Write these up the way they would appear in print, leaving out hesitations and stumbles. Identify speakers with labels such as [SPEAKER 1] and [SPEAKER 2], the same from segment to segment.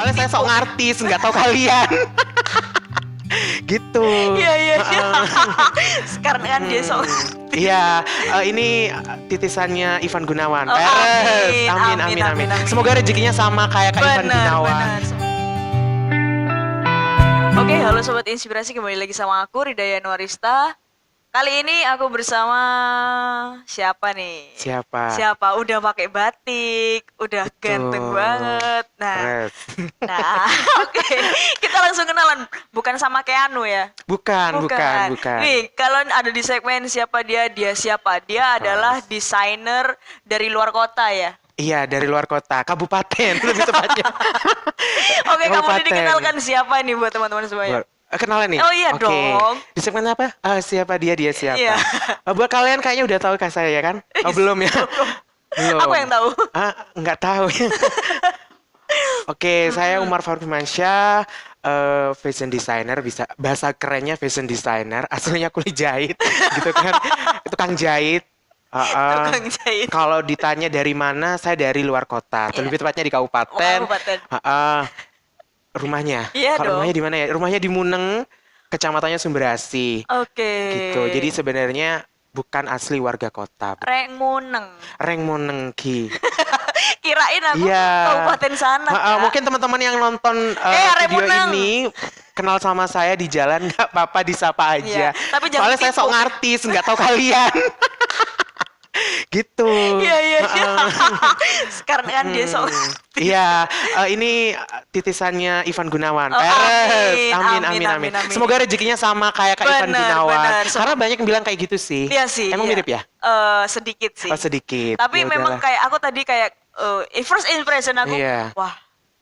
[SPEAKER 1] Soalnya saya sok ngartis, nggak tahu kalian. Gitu.
[SPEAKER 2] Iya. Sekarang kan dia sok.
[SPEAKER 1] Iya, ini titisannya Ivan Gunawan.
[SPEAKER 2] Oh,
[SPEAKER 1] Peres.
[SPEAKER 2] amin.
[SPEAKER 1] Amin. Semoga rezekinya sama kayak Kak Ivan Gunawan.
[SPEAKER 2] Benar. Oke, halo Sobat Inspirasi, kembali lagi sama aku Ridaya Nuarista. Kali ini aku bersama siapa nih? Siapa? Udah pakai batik, udah ganteng banget. Nah, oke. Kita langsung kenalan. Bukan sama Keanu ya?
[SPEAKER 1] Bukan.
[SPEAKER 2] Nih, kalau ada di segmen siapa dia siapa? Dia adalah desainer dari luar kota ya?
[SPEAKER 1] Iya, dari luar kota, kabupaten lebih tepatnya.
[SPEAKER 2] Oke, kamu ini dikenalkan siapa nih buat teman-teman semuanya?
[SPEAKER 1] Kenalan nih?
[SPEAKER 2] Oh iya dong.
[SPEAKER 1] Di segmen apa? Siapa dia siapa?
[SPEAKER 2] Iya.
[SPEAKER 1] Buat kalian kayaknya udah tahu kan saya ya kan? Oh belum ya? Belum.
[SPEAKER 2] Aku yang tahu.
[SPEAKER 1] Nggak tahu. Oke, saya Umar Faruk Mansyah, fashion designer, bisa bahasa kerennya fashion designer, aslinya kulit jahit, gitu kan? Tukang jahit.
[SPEAKER 2] Tukang jahit.
[SPEAKER 1] Kalau ditanya dari mana, saya dari luar kota. Lebih tepatnya di kabupaten. Rumahnya.
[SPEAKER 2] Iya dong.
[SPEAKER 1] Rumahnya di mana ya? Rumahnya di Muneng, kecamatannya Sumberasi.
[SPEAKER 2] Oke.
[SPEAKER 1] Gitu. Jadi sebenarnya bukan asli warga kota.
[SPEAKER 2] Reng Muneng
[SPEAKER 1] Ki.
[SPEAKER 2] Kirain aku kabupaten sana.
[SPEAKER 1] Mungkin teman-teman yang nonton video ini kenal sama saya di jalan, nggak apa-apa disapa aja.
[SPEAKER 2] Tapi
[SPEAKER 1] soalnya saya sok ngartis, nggak tahu kalian. Gitu.
[SPEAKER 2] Iya. Sekarang kan dia sok.
[SPEAKER 1] Iya, ini titisannya Ivan Gunawan.
[SPEAKER 2] Oh,
[SPEAKER 1] Peres.
[SPEAKER 2] Amin.
[SPEAKER 1] Semoga rezekinya sama kayak Kak Ivan Gunawan.
[SPEAKER 2] Benar.
[SPEAKER 1] Karena banyak yang bilang kayak gitu sih.
[SPEAKER 2] Iya sih.
[SPEAKER 1] Emang mirip ya?
[SPEAKER 2] Sedikit sih.
[SPEAKER 1] Oh, sedikit.
[SPEAKER 2] Tapi memang kayak aku tadi kayak first impression aku, wah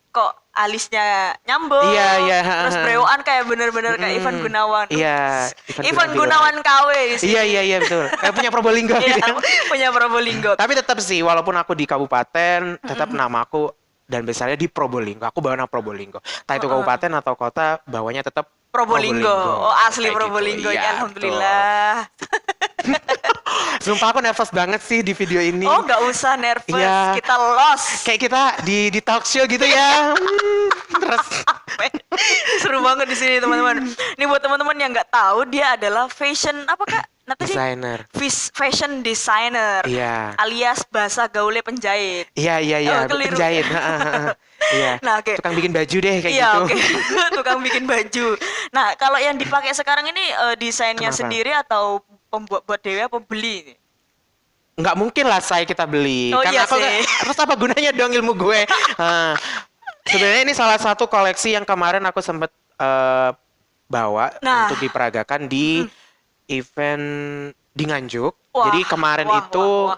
[SPEAKER 2] kok alisnya nyambung.
[SPEAKER 1] Iya.
[SPEAKER 2] Terus brewokan kayak bener-bener kayak Ivan Gunawan.
[SPEAKER 1] Iya.
[SPEAKER 2] Ivan Gunawan KW di sini.
[SPEAKER 1] Iya betul. Kayak punya Probolinggo.
[SPEAKER 2] Iya, punya Probolinggo.
[SPEAKER 1] Tapi tetap sih, walaupun aku di kabupaten, tetap namaku dan besarnya di Probolinggo. Aku bawa nama Probolinggo. Entah itu kabupaten atau kota, bawanya tetap
[SPEAKER 2] Probolinggo. Oh, asli Probolinggo.
[SPEAKER 1] Gitu.
[SPEAKER 2] Ya, alhamdulillah.
[SPEAKER 1] Sumpah aku nervous banget sih di video ini.
[SPEAKER 2] Oh, nggak usah nervous.
[SPEAKER 1] Ya,
[SPEAKER 2] kita lost.
[SPEAKER 1] Kayak kita di talk show gitu ya. Terus
[SPEAKER 2] seru banget di sini teman-teman. Ini buat teman-teman yang nggak tahu, dia adalah fashion apa Kak?
[SPEAKER 1] Designer.
[SPEAKER 2] Fashion designer.
[SPEAKER 1] Iya.
[SPEAKER 2] Alias bahasa gaulnya penjahit.
[SPEAKER 1] Iya. Penjahit. Iya.
[SPEAKER 2] Nah,
[SPEAKER 1] tukang bikin baju deh kayak
[SPEAKER 2] iya,
[SPEAKER 1] gitu.
[SPEAKER 2] Tukang bikin baju. Nah, kalau yang dipakai sekarang ini desainnya sendiri atau buat dewe apa beli?
[SPEAKER 1] Nggak mungkin lah kita beli.
[SPEAKER 2] Oh,
[SPEAKER 1] karena
[SPEAKER 2] iya sih.
[SPEAKER 1] terus apa gunanya dong ilmu gue? Sebenarnya ini salah satu koleksi yang kemarin aku sempat bawa untuk diperagakan di event di Nganjuk. Jadi kemarin itu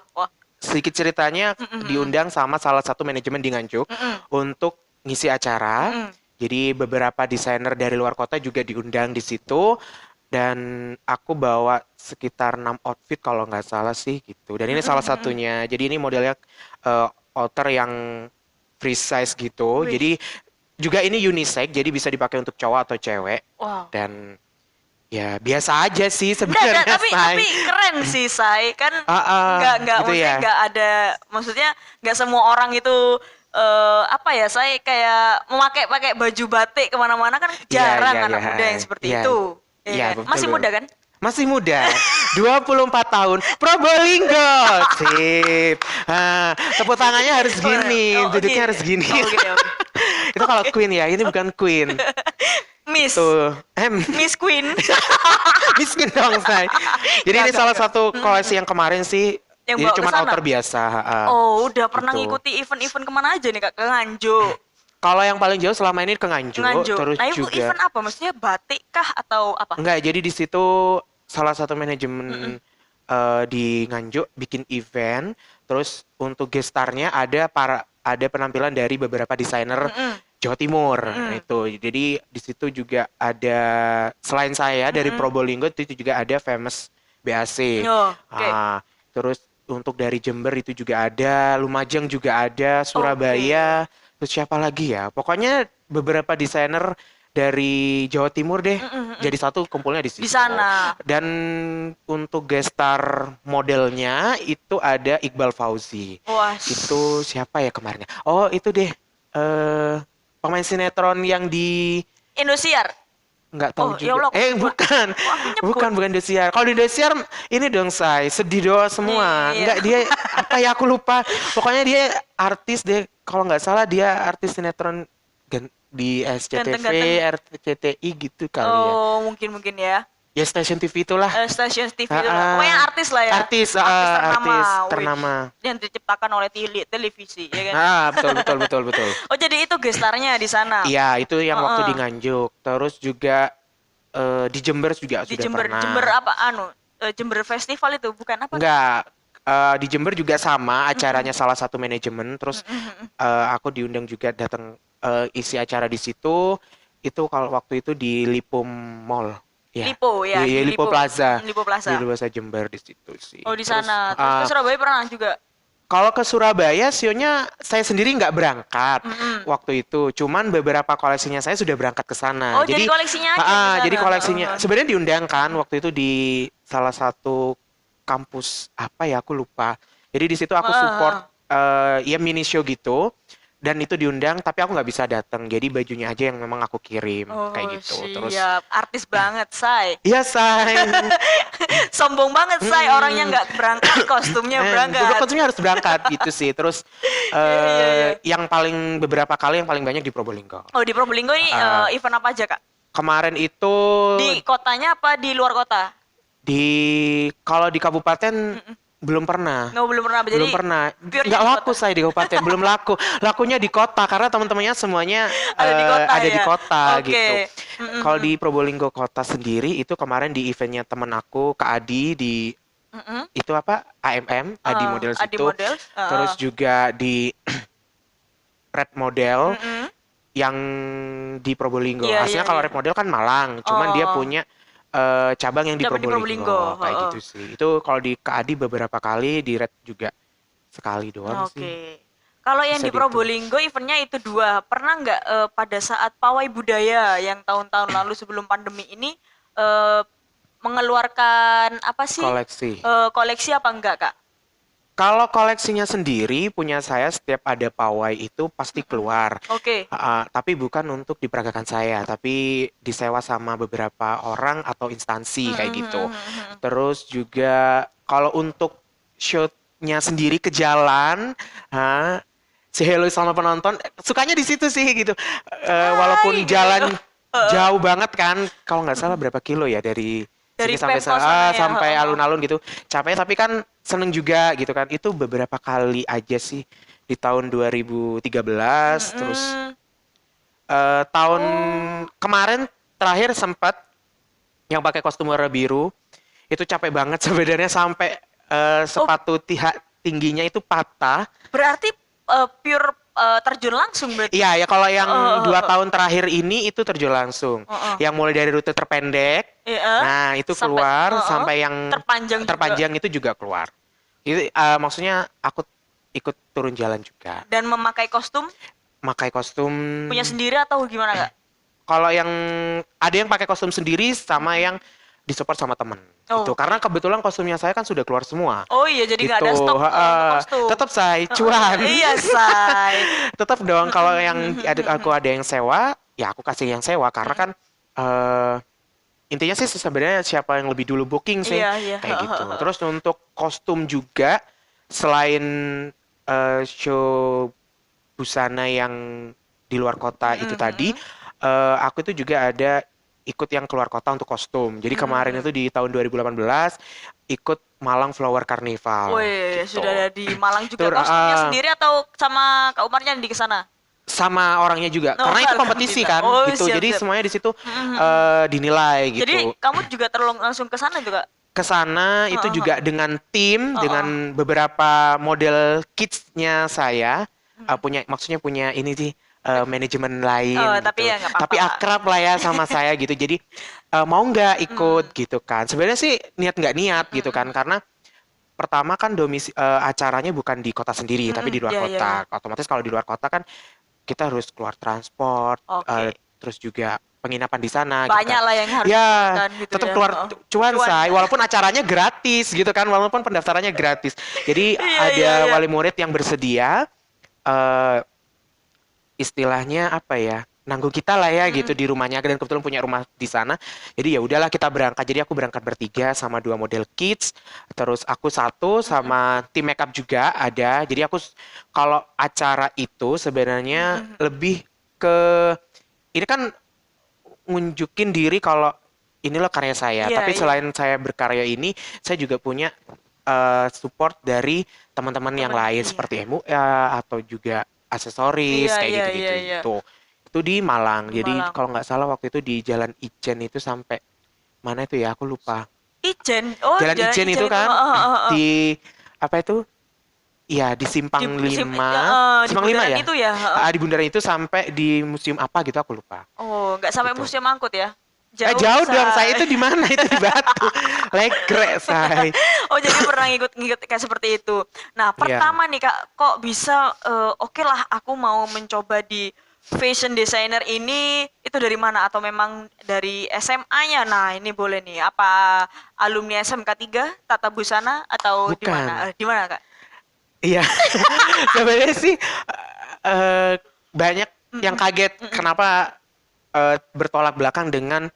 [SPEAKER 1] sedikit ceritanya diundang sama salah satu manajemen di Nganjuk untuk ngisi acara. Jadi beberapa desainer dari luar kota juga diundang di situ. Dan aku bawa sekitar 6 outfit kalau nggak salah sih gitu. Dan ini salah satunya. Jadi ini modelnya outer yang free size gitu. Jadi juga ini unisex, jadi bisa dipakai untuk cowok atau cewek. Dan ya biasa aja sih sebenarnya.
[SPEAKER 2] Tapi keren sih, Say. Kan nggak
[SPEAKER 1] gitu
[SPEAKER 2] maksudnya nggak ada, maksudnya nggak semua orang itu saya kayak pakai baju batik kemana-mana kan jarang anak muda yang seperti itu.
[SPEAKER 1] Iya,
[SPEAKER 2] kan? Masih muda kan?
[SPEAKER 1] Masih muda, 24 tahun, Probolinggo, sip. Tepuk tangannya harus gini, duduknya harus gini. Itu kalau queen ya, ini bukan queen.
[SPEAKER 2] Miss.
[SPEAKER 1] Tuh,
[SPEAKER 2] Miss Queen.
[SPEAKER 1] Miss Queen dong, say. Jadi ini salah satu koleksi yang kemarin sih. Ini cuma outer biasa.
[SPEAKER 2] Udah pernah ngikuti event-event kemana aja nih Kak? Ke Nganjuk.
[SPEAKER 1] Kalau yang paling jauh selama ini ke Nganjuk. Terus
[SPEAKER 2] nah, itu
[SPEAKER 1] juga
[SPEAKER 2] event apa? Maksudnya batik kah atau apa?
[SPEAKER 1] Enggak, jadi di situ salah satu manajemen di Nganjuk bikin event. Terus untuk gestarnya ada penampilan dari beberapa desainer Jawa Timur. Itu. Jadi di situ juga ada selain saya dari Probolinggo itu juga ada famous BAC. Terus untuk dari Jember itu juga ada, Lumajang juga ada, Surabaya. Terus siapa lagi ya? Pokoknya beberapa desainer dari Jawa Timur deh. Jadi satu kumpulnya di situ.
[SPEAKER 2] Di sana.
[SPEAKER 1] Dan untuk guest star modelnya itu ada Iqbal Fauzi. Itu siapa ya kemarinnya? Oh, itu deh. pemain sinetron yang di
[SPEAKER 2] Indosiar.
[SPEAKER 1] Nggak tahu
[SPEAKER 2] Ya
[SPEAKER 1] juga.
[SPEAKER 2] Allah,
[SPEAKER 1] Bukan. Bukan Indosiar. Kalau di Indosiar ini dong sedih doa semua.
[SPEAKER 2] Iya.
[SPEAKER 1] Nggak, dia apa ya, aku lupa. Pokoknya dia artis deh. Kalau nggak salah dia artis sinetron di SCTV, RCTI gitu kali ya.
[SPEAKER 2] Oh, mungkin ya.
[SPEAKER 1] Ya stasiun TV itulah.
[SPEAKER 2] Stasiun TV itulah. Pokoknya artis lah ya.
[SPEAKER 1] Artis ternama.
[SPEAKER 2] Yang diciptakan oleh televisi, ya kan?
[SPEAKER 1] Betul.
[SPEAKER 2] Oh, jadi itu gestarnya di sana.
[SPEAKER 1] Iya, itu yang waktu di Nganjuk. Terus juga di Jember juga sudah pernah.
[SPEAKER 2] Jember apa Jember Festival itu bukan apa?
[SPEAKER 1] Enggak. Di Jember juga sama acaranya salah satu manajemen. Terus aku diundang juga datang isi acara di situ. Itu kalau waktu itu di Lipo Mall. Ya.
[SPEAKER 2] Lipo ya.
[SPEAKER 1] Di Lipo Plaza.
[SPEAKER 2] Lipo Plaza.
[SPEAKER 1] Di Plaza Jember di situ sih.
[SPEAKER 2] Oh, di sana. Terus ke Surabaya pernah juga?
[SPEAKER 1] Kalau ke Surabaya, sionya saya sendiri nggak berangkat waktu itu. Cuman beberapa koleksinya saya sudah berangkat ke sana.
[SPEAKER 2] Oh, jadi koleksinya aja di sana.
[SPEAKER 1] Jadi koleksinya sebenarnya diundangkan waktu itu di salah satu kampus apa ya, aku lupa. Jadi di situ aku support ya mini show gitu. Dan itu diundang, tapi aku nggak bisa datang. Jadi bajunya aja yang memang aku kirim kayak gitu. Terus
[SPEAKER 2] artis banget, Say.
[SPEAKER 1] Iya, Say.
[SPEAKER 2] Sombong banget, Say. Orangnya nggak berangkat, kostumnya berangkat.
[SPEAKER 1] Kostumnya harus berangkat gitu sih. Terus yang beberapa kali yang paling banyak di Probolinggo.
[SPEAKER 2] Oh, di Probolinggo ini event apa aja, Kak?
[SPEAKER 1] Kemarin itu
[SPEAKER 2] di kotanya apa di luar kota?
[SPEAKER 1] Kalau di kabupaten belum pernah.
[SPEAKER 2] Belum pernah.
[SPEAKER 1] Belum pernah. Nggak laku saya di kabupaten, belum laku. Lakunya di kota karena teman-temannya semuanya ada di kota gitu. Kalau di Probolinggo kota sendiri itu kemarin di eventnya temen aku, Kak Adi di itu apa? AMM, Adi Model situ. Terus juga di Red Model yang di Probolinggo. Aslinya kalau Red Model kan Malang, cuman dia punya cabang yang di Probolinggo kayak gitu sih. Itu kalau di KADI beberapa kali, di Red juga sekali doang sih.
[SPEAKER 2] Kalau yang di Probolinggo eventnya itu 2. Pernah nggak pada saat Pawai Budaya yang tahun-tahun lalu sebelum pandemi ini mengeluarkan apa sih? Koleksi apa enggak, Kak?
[SPEAKER 1] Kalau koleksinya sendiri punya saya setiap ada pawai itu pasti keluar. Tapi bukan untuk diperagakan saya, tapi disewa sama beberapa orang atau instansi kayak gitu. Terus juga kalau untuk shootnya sendiri ke jalan, si hello sama penonton, sukanya di situ sih gitu. Walaupun jalan jauh banget kan, kalau nggak salah berapa kilo ya dari sampai alun-alun gitu, capek tapi kan seneng juga gitu kan. Itu beberapa kali aja sih di tahun 2013 terus tahun kemarin terakhir sempat yang pakai kostum warna biru, itu capek banget sebenarnya sampai sepatu tingginya itu patah.
[SPEAKER 2] Berarti pure terjun langsung berarti?
[SPEAKER 1] Iya, ya kalau yang 2 tahun terakhir ini itu terjun langsung. Yang mulai dari rute terpendek, nah itu keluar sampai yang terpanjang itu juga keluar. Itu maksudnya aku ikut turun jalan juga.
[SPEAKER 2] Dan memakai kostum?
[SPEAKER 1] Pakai kostum.
[SPEAKER 2] Punya sendiri atau gimana, Kak?
[SPEAKER 1] Kalau yang ada yang pakai kostum sendiri sama yang disupport sama temen. Gitu. Karena kebetulan kostumnya saya kan sudah keluar semua.
[SPEAKER 2] Oh iya, jadi nggak ada stok kostum.
[SPEAKER 1] Tetap saya cuan.
[SPEAKER 2] Iya, say.
[SPEAKER 1] Tetap dong, kalau yang aku ada yang sewa, ya aku kasih yang sewa karena kan intinya sih sebenarnya siapa yang lebih dulu booking sih, kayak gitu. Terus untuk kostum juga selain show busana yang di luar kota itu tadi, aku itu juga ada ikut yang keluar kota untuk kostum. Jadi kemarin itu di tahun 2018 ikut Malang Flower Carnival.
[SPEAKER 2] Gitu. Sudah ada di Malang juga. Kostumnya sendiri atau sama Kak Umarnya di sana?
[SPEAKER 1] Sama orangnya juga. Karena itu kompetisi kan, gitu. Jadi semuanya di situ dinilai gitu.
[SPEAKER 2] Jadi kamu juga langsung ke sana juga?
[SPEAKER 1] Ke sana itu juga dengan tim, dengan beberapa model kids-nya saya. Maksudnya punya ini sih. Manajemen lain
[SPEAKER 2] tapi
[SPEAKER 1] gitu.
[SPEAKER 2] Ya nggak apa-apa.
[SPEAKER 1] Tapi akrab lah ya sama saya gitu. Jadi mau nggak ikut gitu kan. Sebenarnya sih niat nggak niat gitu kan. Karena pertama kan acaranya bukan di kota sendiri tapi di luar kota. Otomatis kalau di luar kota kan kita harus keluar transport, terus juga penginapan di sana.
[SPEAKER 2] Banyak
[SPEAKER 1] gitu kan.
[SPEAKER 2] lah yang harus
[SPEAKER 1] gitu tetap keluar cuan say, walaupun acaranya gratis gitu kan, walaupun pendaftarannya gratis. Jadi ada wali murid yang bersedia istilahnya apa ya, nanggung kita lah ya gitu di rumahnya, dan kebetulan punya rumah di sana. Jadi ya udahlah kita berangkat. Jadi aku berangkat bertiga sama 2 model kids, terus aku satu sama tim makeup juga ada. Jadi aku kalau acara itu sebenarnya lebih ke ini kan ngunjukin diri kalau ini loh karya saya.
[SPEAKER 2] Iya,
[SPEAKER 1] Tapi
[SPEAKER 2] iya.
[SPEAKER 1] selain saya berkarya ini, saya juga punya support dari teman-teman yang
[SPEAKER 2] Temen,
[SPEAKER 1] lain
[SPEAKER 2] iya.
[SPEAKER 1] seperti MUA atau juga aksesoris
[SPEAKER 2] Iya,
[SPEAKER 1] kayak
[SPEAKER 2] iya,
[SPEAKER 1] gitu-gitu
[SPEAKER 2] iya, iya.
[SPEAKER 1] itu di Malang.
[SPEAKER 2] Di
[SPEAKER 1] Jadi
[SPEAKER 2] Malang.
[SPEAKER 1] kalau nggak salah waktu itu di Jalan Ijen itu sampai mana itu ya, aku lupa.
[SPEAKER 2] Ijen. Oh,
[SPEAKER 1] Jalan
[SPEAKER 2] Jalan
[SPEAKER 1] Ijen
[SPEAKER 2] Ijen
[SPEAKER 1] itu
[SPEAKER 2] itu.
[SPEAKER 1] kan
[SPEAKER 2] Heeh, heeh, heeh.
[SPEAKER 1] di apa itu? Ya di
[SPEAKER 2] Di,
[SPEAKER 1] Simpang
[SPEAKER 2] di
[SPEAKER 1] 5
[SPEAKER 2] bundaran
[SPEAKER 1] ya.
[SPEAKER 2] itu ya. Heeh.
[SPEAKER 1] Di bundaran itu sampai di museum apa gitu aku lupa.
[SPEAKER 2] Oh, nggak sampai
[SPEAKER 1] Gitu.
[SPEAKER 2] museum angkut ya?
[SPEAKER 1] Jauh dong, saya itu di mana? Itu di Batu. Legrek, saya.
[SPEAKER 2] Oh, jadi pernah ngikut kayak seperti itu. Nah,
[SPEAKER 1] Iya.
[SPEAKER 2] pertama nih Kak, kok bisa oke lah aku mau mencoba di fashion designer ini, itu dari mana? Atau memang dari SMA-nya? Nah, ini boleh nih. Apa alumni SMK 3 Tata Busana atau di
[SPEAKER 1] Bukan.
[SPEAKER 2] mana? Di mana, Kak?
[SPEAKER 1] Iya. Sebenarnya sih banyak yang kaget kenapa bertolak belakang dengan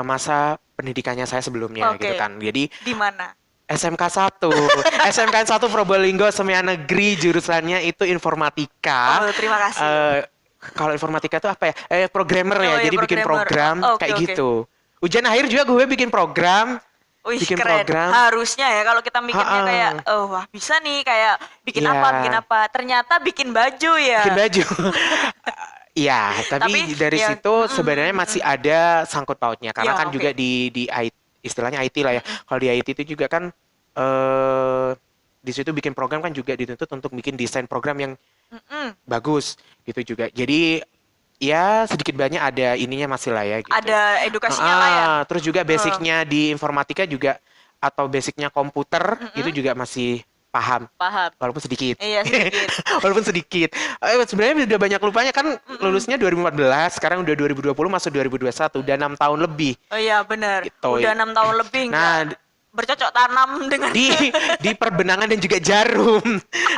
[SPEAKER 1] masa pendidikannya saya sebelumnya gitu
[SPEAKER 2] Oke.
[SPEAKER 1] kan. Jadi
[SPEAKER 2] Di mana?
[SPEAKER 1] SMK 1. SMK 1 Probolinggo Semia Negeri, jurusannya itu informatika.
[SPEAKER 2] Oh, terima kasih.
[SPEAKER 1] Kalau informatika itu apa ya? Programmer ya.
[SPEAKER 2] Oh, iya,
[SPEAKER 1] Jadi bikin
[SPEAKER 2] programmer.
[SPEAKER 1] program
[SPEAKER 2] Oh, oke,
[SPEAKER 1] kayak
[SPEAKER 2] oke.
[SPEAKER 1] gitu. Ujian akhir juga gue bikin program.
[SPEAKER 2] Wih,
[SPEAKER 1] Bikin
[SPEAKER 2] keren.
[SPEAKER 1] program.
[SPEAKER 2] Harusnya ya kalau kita mikirnya
[SPEAKER 1] Ha-ha.
[SPEAKER 2] kayak, oh wah bisa nih kayak bikin
[SPEAKER 1] Iya.
[SPEAKER 2] bikin apa. Ternyata bikin baju ya.
[SPEAKER 1] Bikin baju. Iya, tapi
[SPEAKER 2] Tapi,
[SPEAKER 1] dari
[SPEAKER 2] ya,
[SPEAKER 1] situ sebenarnya masih ada sangkut pautnya karena
[SPEAKER 2] Ya,
[SPEAKER 1] kan
[SPEAKER 2] oke.
[SPEAKER 1] juga di IT, istilahnya IT lah ya. Kalau di IT itu juga kan di situ bikin program kan juga dituntut untuk bikin desain program yang bagus gitu juga. Jadi ya sedikit banyak ada ininya masih lah ya gitu.
[SPEAKER 2] Ada edukasinya lah ya.
[SPEAKER 1] Terus juga basicnya di informatika juga atau basicnya komputer itu juga masih paham.
[SPEAKER 2] Paham.
[SPEAKER 1] Walaupun sedikit.
[SPEAKER 2] Iya, sedikit.
[SPEAKER 1] Walaupun sedikit. Sebenarnya udah banyak lupanya kan lulusnya 2014, sekarang udah 2020 masuk 2021, udah 6 tahun lebih.
[SPEAKER 2] Oh iya benar.
[SPEAKER 1] Gitu.
[SPEAKER 2] Udah 6 tahun lebih
[SPEAKER 1] Nah,
[SPEAKER 2] nggak bercocok tanam dengan
[SPEAKER 1] di perbenangan dan juga jarum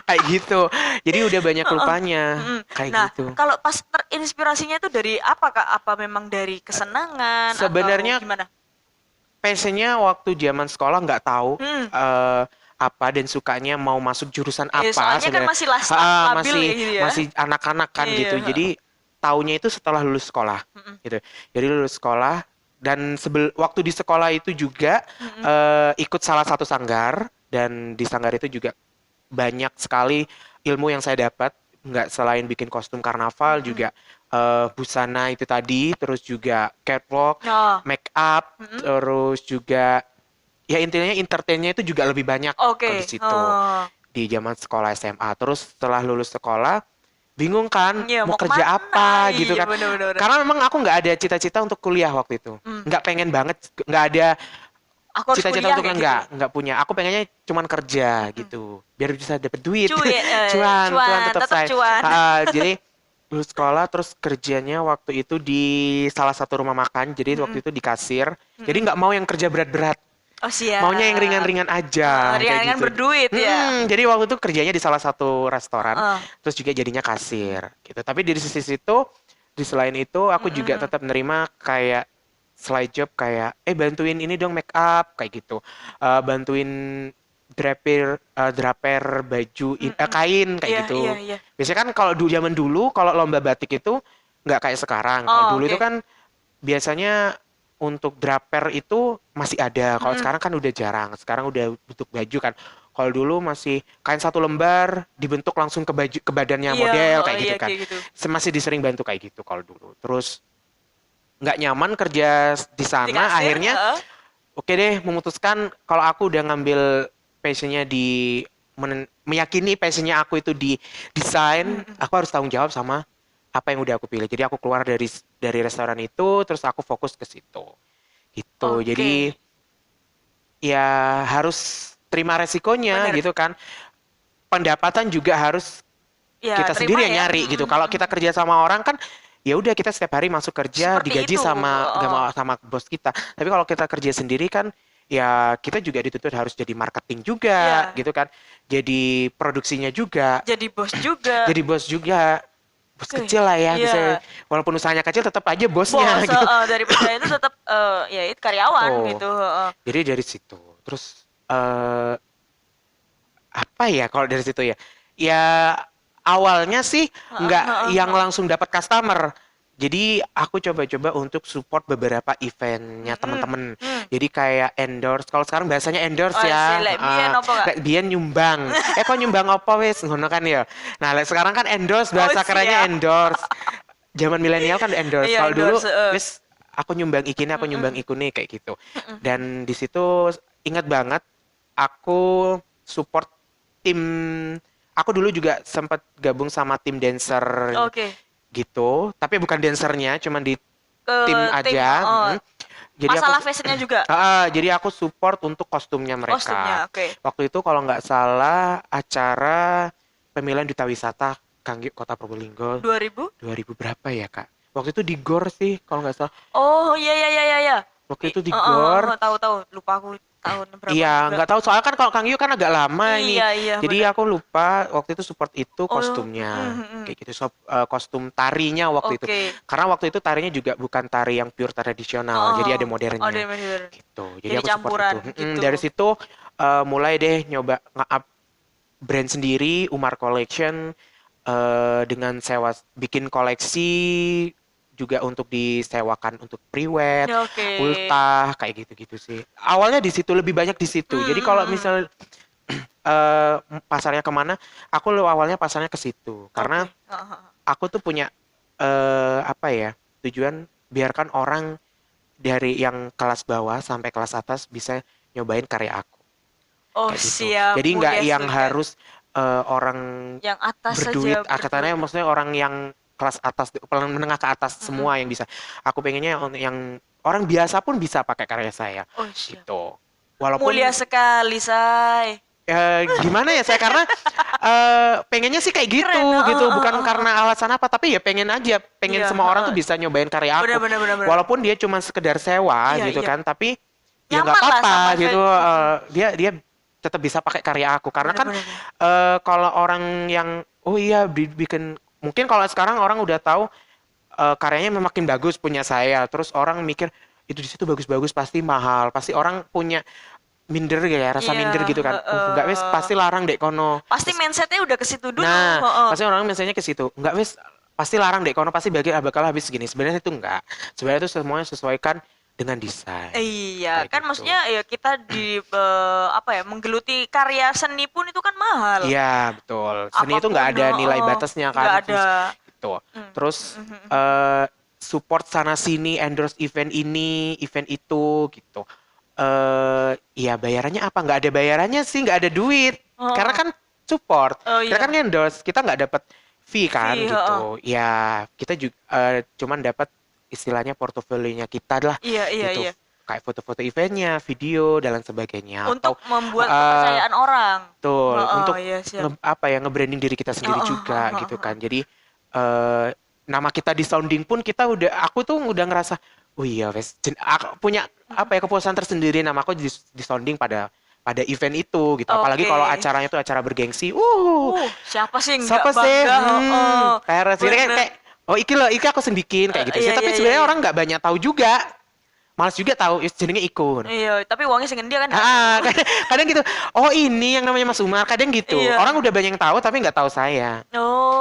[SPEAKER 1] kayak gitu. Jadi udah banyak lupanya kayak
[SPEAKER 2] Nah,
[SPEAKER 1] gitu.
[SPEAKER 2] kalau pas terinspirasinya itu dari apa Kak? Apa memang dari kesenangan
[SPEAKER 1] Sebenarnya
[SPEAKER 2] atau gimana?
[SPEAKER 1] passionnya waktu zaman sekolah nggak tahu apa dan sukanya mau masuk jurusan apa.
[SPEAKER 2] Soalnya kan
[SPEAKER 1] sebenarnya.
[SPEAKER 2] masih labil
[SPEAKER 1] masih
[SPEAKER 2] kayak gitu ya.
[SPEAKER 1] masih anak-anak kan
[SPEAKER 2] Iya,
[SPEAKER 1] gitu. Jadi taunya itu setelah lulus sekolah gitu. Jadi lulus sekolah dan waktu di sekolah itu juga ikut salah satu sanggar, dan di sanggar itu juga banyak sekali ilmu yang saya dapat. Nggak selain bikin kostum karnaval juga busana itu tadi, terus juga catwalk,
[SPEAKER 2] Oh.
[SPEAKER 1] make up, terus juga ya intinya entertainnya itu juga lebih banyak
[SPEAKER 2] Oke.
[SPEAKER 1] di situ
[SPEAKER 2] Oh.
[SPEAKER 1] di zaman sekolah SMA. Terus setelah lulus sekolah bingung kan
[SPEAKER 2] Iya,
[SPEAKER 1] mau
[SPEAKER 2] mau
[SPEAKER 1] kerja
[SPEAKER 2] kemana?
[SPEAKER 1] apa gitu
[SPEAKER 2] Iya,
[SPEAKER 1] kan.
[SPEAKER 2] bener-bener.
[SPEAKER 1] Karena memang aku nggak ada cita-cita untuk kuliah waktu itu. Nggak pengen banget, nggak ada
[SPEAKER 2] Aku harus
[SPEAKER 1] cita-cita
[SPEAKER 2] kuliah
[SPEAKER 1] untuk
[SPEAKER 2] kayak
[SPEAKER 1] nggak punya. Aku pengennya cuman kerja gitu, biar bisa dapet duit.
[SPEAKER 2] Cuan,
[SPEAKER 1] cuan tetap
[SPEAKER 2] tetap
[SPEAKER 1] saya.
[SPEAKER 2] cuan.
[SPEAKER 1] Jadi lulus sekolah terus kerjanya waktu itu di salah satu rumah makan. Jadi waktu itu di kasir. Jadi nggak mau yang kerja berat-berat.
[SPEAKER 2] Oh siap.
[SPEAKER 1] Maunya yang ringan-ringan aja. kayak
[SPEAKER 2] Ringan-ringan
[SPEAKER 1] gitu.
[SPEAKER 2] berduit ya.
[SPEAKER 1] Jadi waktu itu kerjanya di salah satu restoran,
[SPEAKER 2] Ah.
[SPEAKER 1] terus juga jadinya kasir gitu. Tapi di sisi situ, di selain itu aku juga tetap nerima kayak slide job kayak bantuin ini dong make up kayak gitu. Bantuin draper baju kain kayak
[SPEAKER 2] Iya,
[SPEAKER 1] gitu.
[SPEAKER 2] iya.
[SPEAKER 1] Biasanya kan kalau zaman dulu kalau lomba batik itu nggak kayak sekarang. Kalau
[SPEAKER 2] Oh,
[SPEAKER 1] dulu itu
[SPEAKER 2] oke.
[SPEAKER 1] kan biasanya untuk draper itu masih ada. Kalau sekarang kan udah jarang. Sekarang udah bentuk baju kan. Kalau dulu masih kain satu lembar dibentuk langsung ke baju ke badannya
[SPEAKER 2] Iya,
[SPEAKER 1] model kayak
[SPEAKER 2] oh,
[SPEAKER 1] gitu
[SPEAKER 2] iya,
[SPEAKER 1] kan.
[SPEAKER 2] kayak gitu.
[SPEAKER 1] Masih disering bantu kayak gitu kalau dulu. Terus nggak nyaman kerja di sana.
[SPEAKER 2] Di kasir,
[SPEAKER 1] Akhirnya
[SPEAKER 2] heeh.
[SPEAKER 1] oke deh memutuskan kalau aku udah ngambil passionnya di meyakini passionnya aku itu di desain, aku harus tanggung jawab sama apa yang udah aku pilih. Jadi aku keluar dari restoran itu, terus aku fokus ke situ. Gitu.
[SPEAKER 2] Oke.
[SPEAKER 1] Jadi ya harus terima resikonya
[SPEAKER 2] Bener.
[SPEAKER 1] gitu kan. Pendapatan juga harus
[SPEAKER 2] Ya,
[SPEAKER 1] kita
[SPEAKER 2] terima
[SPEAKER 1] sendiri yang
[SPEAKER 2] ya.
[SPEAKER 1] nyari gitu. Kalau kita kerja sama orang kan ya udah kita setiap hari masuk kerja
[SPEAKER 2] Seperti
[SPEAKER 1] digaji
[SPEAKER 2] itu.
[SPEAKER 1] sama
[SPEAKER 2] Oh.
[SPEAKER 1] sama bos kita. Tapi kalau kita kerja sendiri kan ya kita juga dituntut harus jadi marketing juga
[SPEAKER 2] Iya.
[SPEAKER 1] gitu kan. Jadi produksinya juga,
[SPEAKER 2] Jadi bos juga.
[SPEAKER 1] jadi bos juga. bos kecil lah ya, bisa walaupun usahanya kecil tetap aja bosnya
[SPEAKER 2] bos,
[SPEAKER 1] gitu.
[SPEAKER 2] daripada itu tetap ya itu karyawan gitu.
[SPEAKER 1] Jadi dari situ terus apa ya kalau dari situ ya, ya awalnya sih nggak yang langsung dapat customer. Jadi aku coba-coba untuk support beberapa eventnya teman-teman. Jadi kayak endorse. Kalau sekarang bahasanya endorse ya. Biyen nyumbang. Kok nyumbang apa wes ngono kan ya. Nah, sekarang kan endorse bahasa kerennya endorse. Zaman milenial kan endorse. Kalau dulu wes aku nyumbang ikini, aku nyumbang ikuni kayak gitu. Dan di situ ingat banget aku support tim. Aku dulu juga sempat gabung sama tim dancer. Gitu, tapi bukan dancernya, cuman di tim aja.
[SPEAKER 2] Jadi masalah fashionnya juga.
[SPEAKER 1] Jadi aku support untuk kostumnya mereka. Waktu itu kalau nggak salah acara pemilihan duta wisata Kanggi Kota Probolinggo. 2000 berapa ya kak? Waktu itu di GOR sih kalau nggak salah.
[SPEAKER 2] Oh iya.
[SPEAKER 1] Waktu itu di GOR.
[SPEAKER 2] Tahu lupa aku tahun berapa.
[SPEAKER 1] Iya, nggak tahu soalnya kan kalau Kang Yu kan agak lama ini. Jadi aku lupa waktu itu support itu kostumnya. Kayak gitu, kostum tarinya waktu itu. Karena waktu itu tarinya juga bukan tari yang pure tradisional, jadi ada modernnya. Gitu. Jadi aku support itu. Gitu. Dari situ mulai deh nyoba nge-up brand sendiri, Umar Collection, dengan sewa bikin koleksi juga untuk disewakan untuk pre-wed, ultah kayak gitu-gitu sih. Awalnya di situ lebih banyak di situ. Jadi kalau misal pasarnya kemana, aku awalnya pasarnya ke situ karena aku tuh punya apa ya tujuan biarkan orang dari yang kelas bawah sampai kelas atas bisa nyobain karya aku.
[SPEAKER 2] Gitu. Siap.
[SPEAKER 1] Jadi nggak yang harus orang
[SPEAKER 2] yang atas
[SPEAKER 1] berduit, katanya maksudnya orang yang kelas atas, menengah ke atas semua yang bisa. Aku pengennya yang orang biasa pun bisa pakai karya saya. Gitu. Walaupun
[SPEAKER 2] mulia sekali, Say.
[SPEAKER 1] Gimana ya saya karena pengennya sih kayak gitu. Gitu, bukan karena alasan apa, tapi ya pengen aja, semua orang tuh bisa nyobain karya aku.
[SPEAKER 2] Bener.
[SPEAKER 1] Walaupun dia cuma sekedar sewa gitu kan, tapi ya nggak apa-apa gitu. Dia tetap bisa pakai karya aku karena kan kalau orang yang bikin, mungkin kalau sekarang orang udah tahu karyanya makin bagus punya saya, terus orang mikir itu di situ bagus-bagus pasti mahal, pasti orang punya minder ya, rasa minder gitu kan. Enggak wes pasti larang dek kono.
[SPEAKER 2] Pasti mindsetnya udah ke situ dulu.
[SPEAKER 1] Nah, pasti orang mindsetnya ke situ. Enggak wes pasti larang dek kono, pasti bakal habis segini. Sebenarnya itu enggak. Sebenarnya itu semuanya sesuaikan dengan desain.
[SPEAKER 2] Iya, kan gitu. Maksudnya ya kita di menggeluti karya seni pun itu kan mahal.
[SPEAKER 1] Iya, betul. Seni apapun itu nggak ada nilai batasnya kan.
[SPEAKER 2] Nggak ada.
[SPEAKER 1] Gitu. Terus support sana sini, endorse event ini, event itu gitu. Ya bayarannya apa? Nggak ada bayarannya sih, nggak ada duit. Karena kan support. Karena kan endorse, kita nggak dapat fee kan gitu. Ya kita juga cuman dapat istilahnya portofolionya kita lah.
[SPEAKER 2] Iya.
[SPEAKER 1] Kayak foto-foto eventnya, video dan lain sebagainya.
[SPEAKER 2] Untuk membuat kepercayaan orang.
[SPEAKER 1] Betul. Untuk nge-branding diri kita sendiri juga gitu kan. Jadi nama kita di sounding pun aku tuh udah ngerasa aku punya kepuasan tersendiri, nama aku di sounding pada event itu gitu. Apalagi kalau acaranya tuh acara bergengsi.
[SPEAKER 2] Siapa sih enggak bangga?
[SPEAKER 1] Kayak iki aku bikin kayak gitu sih. Tapi sebenarnya orang nggak banyak tahu juga. Malas juga tahu jenenge ikun.
[SPEAKER 2] Iya, tapi uangnya sing dia kan.
[SPEAKER 1] Kadang gitu. Oh, ini yang namanya Mas Umar. Kadang gitu. Orang udah banyak yang tahu tapi nggak tahu saya.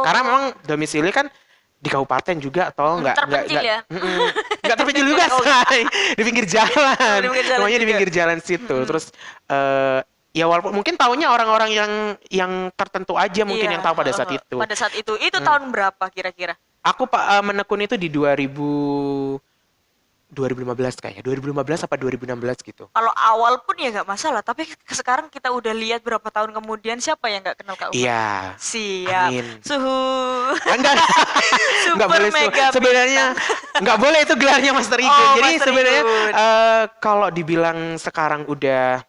[SPEAKER 1] Karena memang domisili kan di kabupaten juga atau enggak terpencil juga say. Di pinggir jalan. Semuanya di pinggir jalan situ. Terus ya walaupun mungkin taunya orang-orang yang tertentu aja mungkin yang tahu pada saat itu.
[SPEAKER 2] Pada saat itu tahun berapa kira-kira?
[SPEAKER 1] Aku menekun itu di 2015 kayaknya. 2015 apa 2016 gitu.
[SPEAKER 2] Kalau awal pun ya nggak masalah, tapi sekarang kita udah lihat berapa tahun kemudian siapa yang nggak kenal Kak Umar?
[SPEAKER 1] Iya.
[SPEAKER 2] Siap.
[SPEAKER 1] Amin.
[SPEAKER 2] Suhu.
[SPEAKER 1] Enggak boleh sebenarnya nggak boleh itu gelarnya Master Igun. Jadi sebenarnya kalau dibilang sekarang udah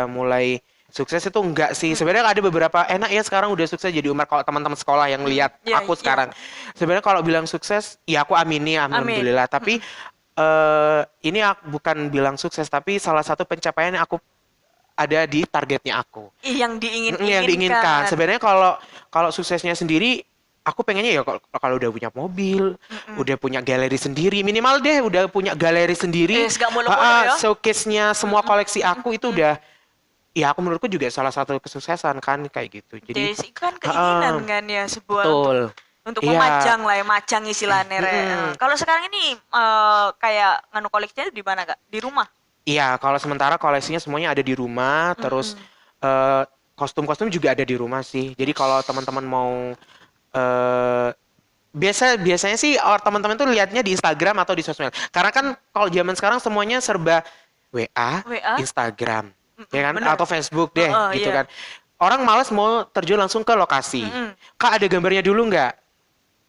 [SPEAKER 1] mulai sukses itu enggak sih. Sebenarnya ada beberapa enak ya sekarang udah sukses jadi Umar, kalau teman-teman sekolah yang lihat aku sekarang. Sebenarnya kalau bilang sukses, ya aku amini alhamdulillah. Tapi ini aku bukan bilang sukses, tapi salah satu pencapaian yang aku ada di targetnya aku.
[SPEAKER 2] Yang diinginkan.
[SPEAKER 1] Sebenarnya kalau suksesnya sendiri aku pengennya ya kalau udah punya mobil, udah punya galeri sendiri, minimal deh udah punya galeri sendiri.
[SPEAKER 2] Ya.
[SPEAKER 1] Showcase-nya semua koleksi aku itu udah, ya aku menurutku juga salah satu kesuksesan kan kayak gitu.
[SPEAKER 2] Jadi kan keinginan kan ya sebuah
[SPEAKER 1] betul.
[SPEAKER 2] Untuk memajang lah ya, majang istilahnya. Kalau sekarang ini kayak nganu koleksinya di mana Kak? Di rumah?
[SPEAKER 1] Iya, kalau sementara koleksinya semuanya ada di rumah, terus kostum-kostum juga ada di rumah sih. Jadi kalau teman-teman mau biasanya sih teman-teman tuh lihatnya di Instagram atau di sosmed. Karena kan kalau zaman sekarang semuanya serba WA, Instagram, ya kan? Bener. Atau Facebook deh, gitu kan. Orang malas mau terjun langsung ke lokasi. Kak, ada gambarnya dulu nggak?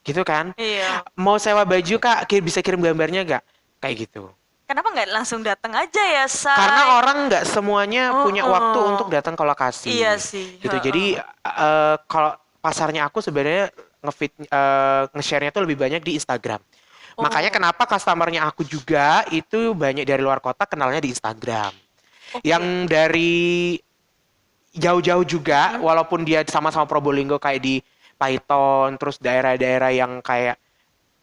[SPEAKER 1] Gitu kan?
[SPEAKER 2] Iya.
[SPEAKER 1] Mau sewa baju Kak, bisa kirim gambarnya nggak? Kayak gitu.
[SPEAKER 2] Kenapa nggak langsung datang aja ya, Say?
[SPEAKER 1] Karena orang nggak semuanya punya waktu untuk datang ke lokasi.
[SPEAKER 2] Iya sih.
[SPEAKER 1] Gitu. Jadi kalau pasarnya aku sebenarnya nge-share-nya tuh lebih banyak di Instagram. Makanya kenapa customer-nya aku juga itu banyak dari luar kota kenalnya di Instagram. Yang dari jauh-jauh juga, walaupun dia sama-sama Probolinggo kayak di Python, terus daerah-daerah yang kayak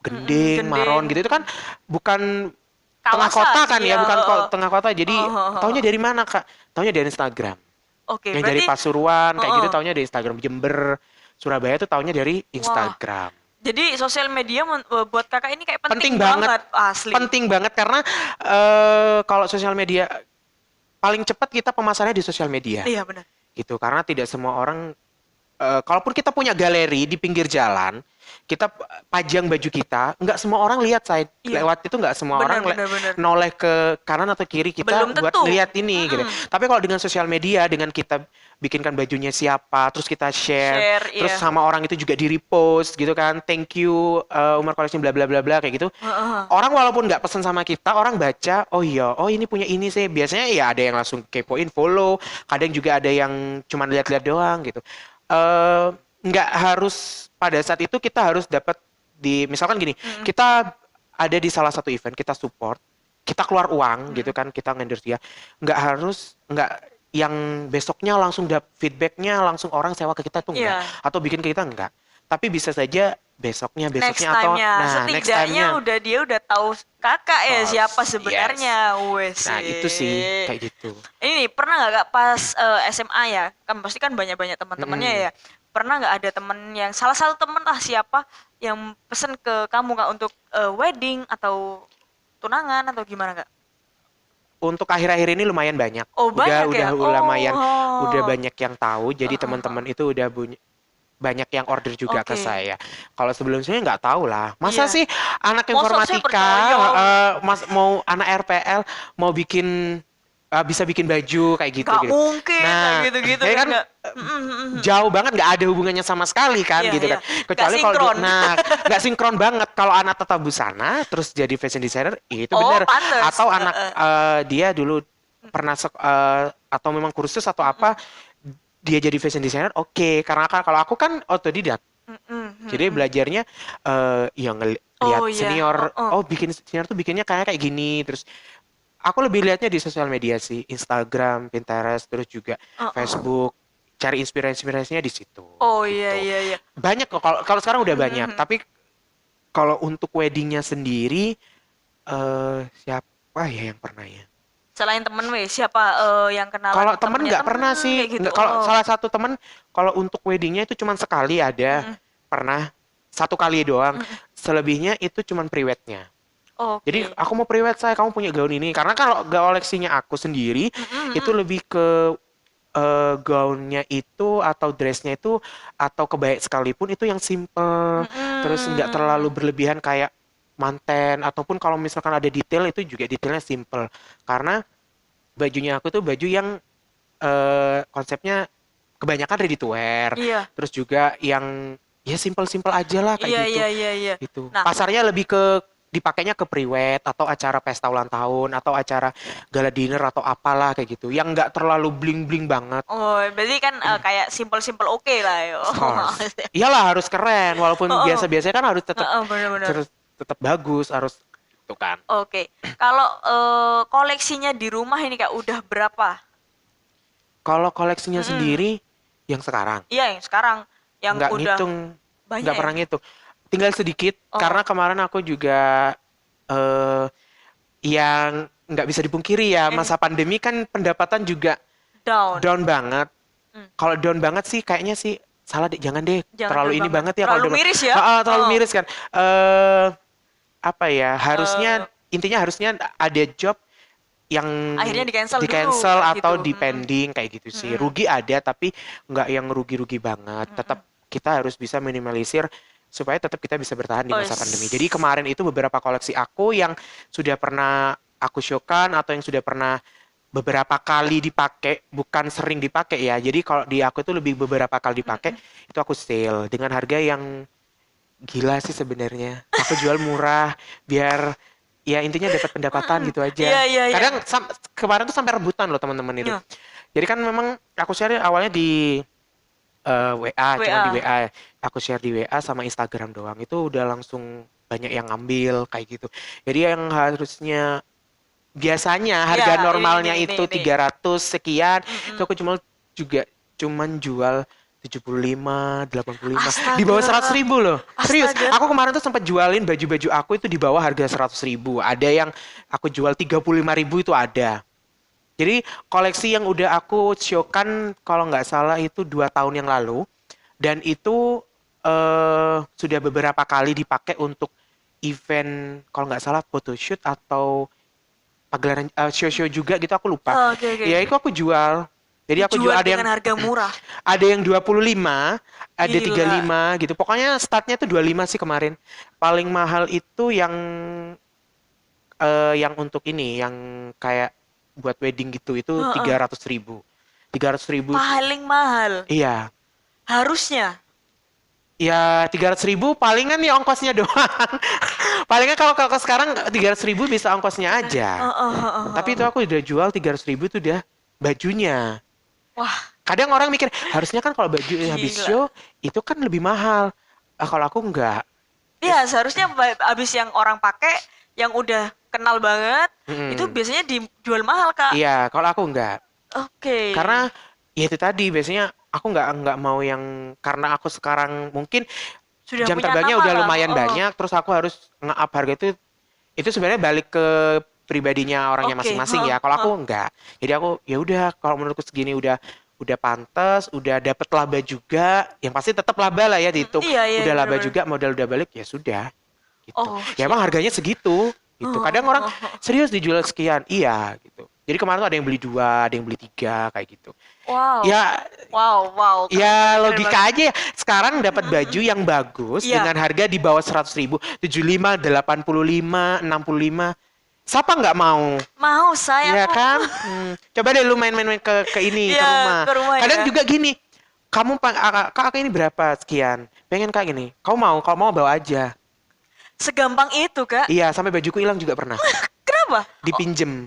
[SPEAKER 1] Gending, Maron gitu, itu kan bukan tengah kota kan ya, bukan tengah kota. Jadi taunya dari mana Kak? Taunya dari Instagram. Yang dari Pasuruan kayak gitu taunya dari Instagram. Jember, Surabaya tuh taunya dari Instagram.
[SPEAKER 2] Jadi sosial media buat Kakak ini kayak penting banget asli.
[SPEAKER 1] Penting banget karena kalau sosial media paling cepat kita pemasarannya di sosial media.
[SPEAKER 2] Iya benar.
[SPEAKER 1] Gitu, karena tidak semua orang kalaupun kita punya galeri di pinggir jalan, kita pajang baju kita, nggak semua orang lihat lewat itu, nggak semua orang noleh ke kanan atau kiri kita buat lihat ini gitu. Tapi kalau dengan sosial media, dengan kita bikinkan bajunya siapa, terus kita share terus sama orang itu juga di repost gitu kan, thank you Umar Collection bla bla bla bla kayak gitu. Orang walaupun nggak pesen sama kita, orang baca, oh iya, oh ini punya ini sih. Biasanya ya ada yang langsung kepoin, follow, kadang juga ada yang cuma lihat-lihat doang gitu. Nggak harus pada saat itu kita harus dapat misalkan gini, kita ada di salah satu event, kita support, kita keluar uang gitu kan, kita endorse dia, nggak yang besoknya langsung feedbacknya langsung orang sewa ke kita tuh enggak, atau bikin ke kita enggak, tapi bisa saja besoknya atau
[SPEAKER 2] setidaknya dia udah tahu Kakak ya siapa sebenarnya.
[SPEAKER 1] Nah itu sih kayak gitu.
[SPEAKER 2] Ini pernah nggak Kak pas SMA ya, kan pasti kan banyak teman-temannya ya, pernah nggak ada temen yang salah satu temen lah siapa yang pesen ke kamu Kak untuk wedding atau tunangan atau gimana Kak?
[SPEAKER 1] Untuk akhir-akhir ini lumayan banyak.
[SPEAKER 2] Udah
[SPEAKER 1] lumayan, udah banyak yang tahu. Jadi teman-teman itu udah banyak yang order juga ke saya. Kalau sebelumnya nggak tahu lah. Masa sih anak informatika, mau anak RPL mau bisa bikin baju kayak gitu.
[SPEAKER 2] Gak mungkin kayak gitu-gitu
[SPEAKER 1] kan jauh banget, nggak ada hubungannya sama sekali kan gitu kan. Kecuali kalau nggak sinkron banget. Kalau anak tata busana terus jadi fashion designer itu benar. Atau anak dia dulu pernah atau memang kursus atau apa, dia jadi fashion designer, oke. Karena kalau aku kan otodidak. Jadi belajarnya lihat senior, bikin senior tuh bikinnya kayak gini, terus aku lebih lihatnya di sosial media sih, Instagram, Pinterest, terus juga Facebook, cari inspirasinya di situ.
[SPEAKER 2] Iya.
[SPEAKER 1] Banyak kok, kalau sekarang udah banyak, tapi kalau untuk weddingnya sendiri siapa ya yang pernah ya?
[SPEAKER 2] Selain temen siapa yang kenal?
[SPEAKER 1] Kalau temen nggak pernah sih. Gitu. Kalau salah satu temen, kalau untuk weddingnya itu cuma sekali ada, pernah 1 kali doang. Selebihnya itu cuma priwetnya. Jadi aku mau priwet kamu punya gaun ini. Karena kalau koleksinya aku sendiri itu lebih ke gaunnya itu atau dressnya itu atau kebaya sekalipun itu yang simple, terus nggak terlalu berlebihan kayak manten, ataupun kalau misalkan ada detail itu juga detailnya simple, karena bajunya aku tuh baju yang konsepnya kebanyakan ready to wear, terus juga yang ya simple aja lah kayak gitu.
[SPEAKER 2] Iya.
[SPEAKER 1] Gitu. Nah, pasarnya lebih ke dipakainya ke priwet atau acara pesta ulang tahun atau acara gala dinner atau apalah kayak gitu, yang nggak terlalu bling banget.
[SPEAKER 2] Berarti kan kayak simple oke lah yo.
[SPEAKER 1] Iyalah harus keren, walaupun biasa-biasa kan harus tetap bagus, harus itu kan.
[SPEAKER 2] Kalau koleksinya di rumah ini Kak udah berapa?
[SPEAKER 1] Kalau koleksinya sendiri yang sekarang?
[SPEAKER 2] Iya yang sekarang, yang
[SPEAKER 1] nggak
[SPEAKER 2] udah
[SPEAKER 1] ngitung nggak pernah ngitung. Tinggal sedikit karena kemarin aku juga yang nggak bisa dipungkiri ya, masa pandemi kan pendapatan juga down banget. Kalau down banget sih kayaknya sih salah deh, jangan deh terlalu ini banget ya,
[SPEAKER 2] terlalu miris ya.
[SPEAKER 1] Terlalu miris kan. Apa ya, harusnya intinya harusnya ada job yang
[SPEAKER 2] akhirnya di
[SPEAKER 1] cancel atau gitu. Depending kayak gitu sih. Rugi ada tapi nggak yang rugi-rugi banget. Tetap kita harus bisa minimalisir supaya tetap kita bisa bertahan di masa pandemi. Jadi kemarin itu beberapa koleksi aku yang sudah pernah aku showkan atau yang sudah pernah beberapa kali dipakai, bukan sering dipakai ya. Jadi kalau di aku itu lebih beberapa kali dipakai, itu aku sale dengan harga yang gila sih sebenarnya. Aku jual murah biar ya intinya dapat pendapatan gitu aja. Kadang kemarin tuh sampai rebutan loh teman-teman itu. Jadi kan memang aku share awalnya di WA, cuma di WA. Aku share di WA sama Instagram doang. Itu udah langsung banyak yang ngambil kayak gitu. Jadi yang harusnya biasanya harga normalnya itu 300 sekian, itu aku cuman jual 75, 85, di bawah 100.000 loh. Serius, aku kemarin tuh sempat jualin baju-baju aku itu di bawah harga 100.000. Ada yang aku jual 35.000 itu ada. Jadi koleksi yang udah aku showkan kalau nggak salah itu 2 tahun yang lalu. Dan itu sudah beberapa kali dipakai untuk event, kalau nggak salah photoshoot atau pagelaran show-show juga gitu, aku lupa. Ya itu aku jual. Jadi aku jual ada yang
[SPEAKER 2] harga murah.
[SPEAKER 1] Ada yang 25, ada 35 gitu. Pokoknya startnya tuh 25 sih kemarin. Paling mahal itu yang untuk ini, yang kayak buat wedding gitu, itu 300.000. 300.000.
[SPEAKER 2] Paling mahal.
[SPEAKER 1] Iya.
[SPEAKER 2] Harusnya.
[SPEAKER 1] Ya 300.000 palingan ya ongkosnya doang. Palingan kalau sekarang 300.000 bisa ongkosnya aja. Tapi itu aku udah jual 300.000 itu udah bajunya.
[SPEAKER 2] Wah.
[SPEAKER 1] Kadang orang mikir harusnya kan kalau baju habis show itu kan lebih mahal. Kalau aku enggak.
[SPEAKER 2] Iya, seharusnya habis yang orang pakai yang udah kenal banget itu biasanya dijual mahal, Kak.
[SPEAKER 1] Iya, kalau aku enggak.
[SPEAKER 2] Oke.
[SPEAKER 1] Karena ya itu tadi biasanya aku nggak mau yang, karena aku sekarang mungkin sudah jam terbangnya udah lumayan banyak, terus aku harus nge-up harga itu sebenarnya balik ke pribadinya orangnya masing-masing ya. Kalau aku enggak, jadi aku ya udah kalau menurutku segini udah pantas, udah dapet laba juga, yang pasti tetap laba lah ya dihitung. Udah laba juga, modal udah balik ya sudah. Gitu. Ya emang harganya segitu. Gitu. Kadang orang serius dijual sekian, iya gitu. Jadi kemarin tuh ada yang beli 2, ada yang beli 3 kayak gitu.
[SPEAKER 2] Wow.
[SPEAKER 1] Ya,
[SPEAKER 2] wow.
[SPEAKER 1] Ya logika aja ya. Sekarang dapat baju yang bagus dengan harga di bawah 100.000, 75, 85, 65. Siapa nggak mau?
[SPEAKER 2] Mau saya.
[SPEAKER 1] Ya kan? Coba deh lu main-main ke ini ke rumah. Kadang juga gini. Kamu kak ini berapa sekian? Pengen kak gini. Kalau mau bawa aja.
[SPEAKER 2] Segampang itu, Kak?
[SPEAKER 1] Iya, sampai bajuku hilang juga pernah.
[SPEAKER 2] Kenapa?
[SPEAKER 1] Dipinjem.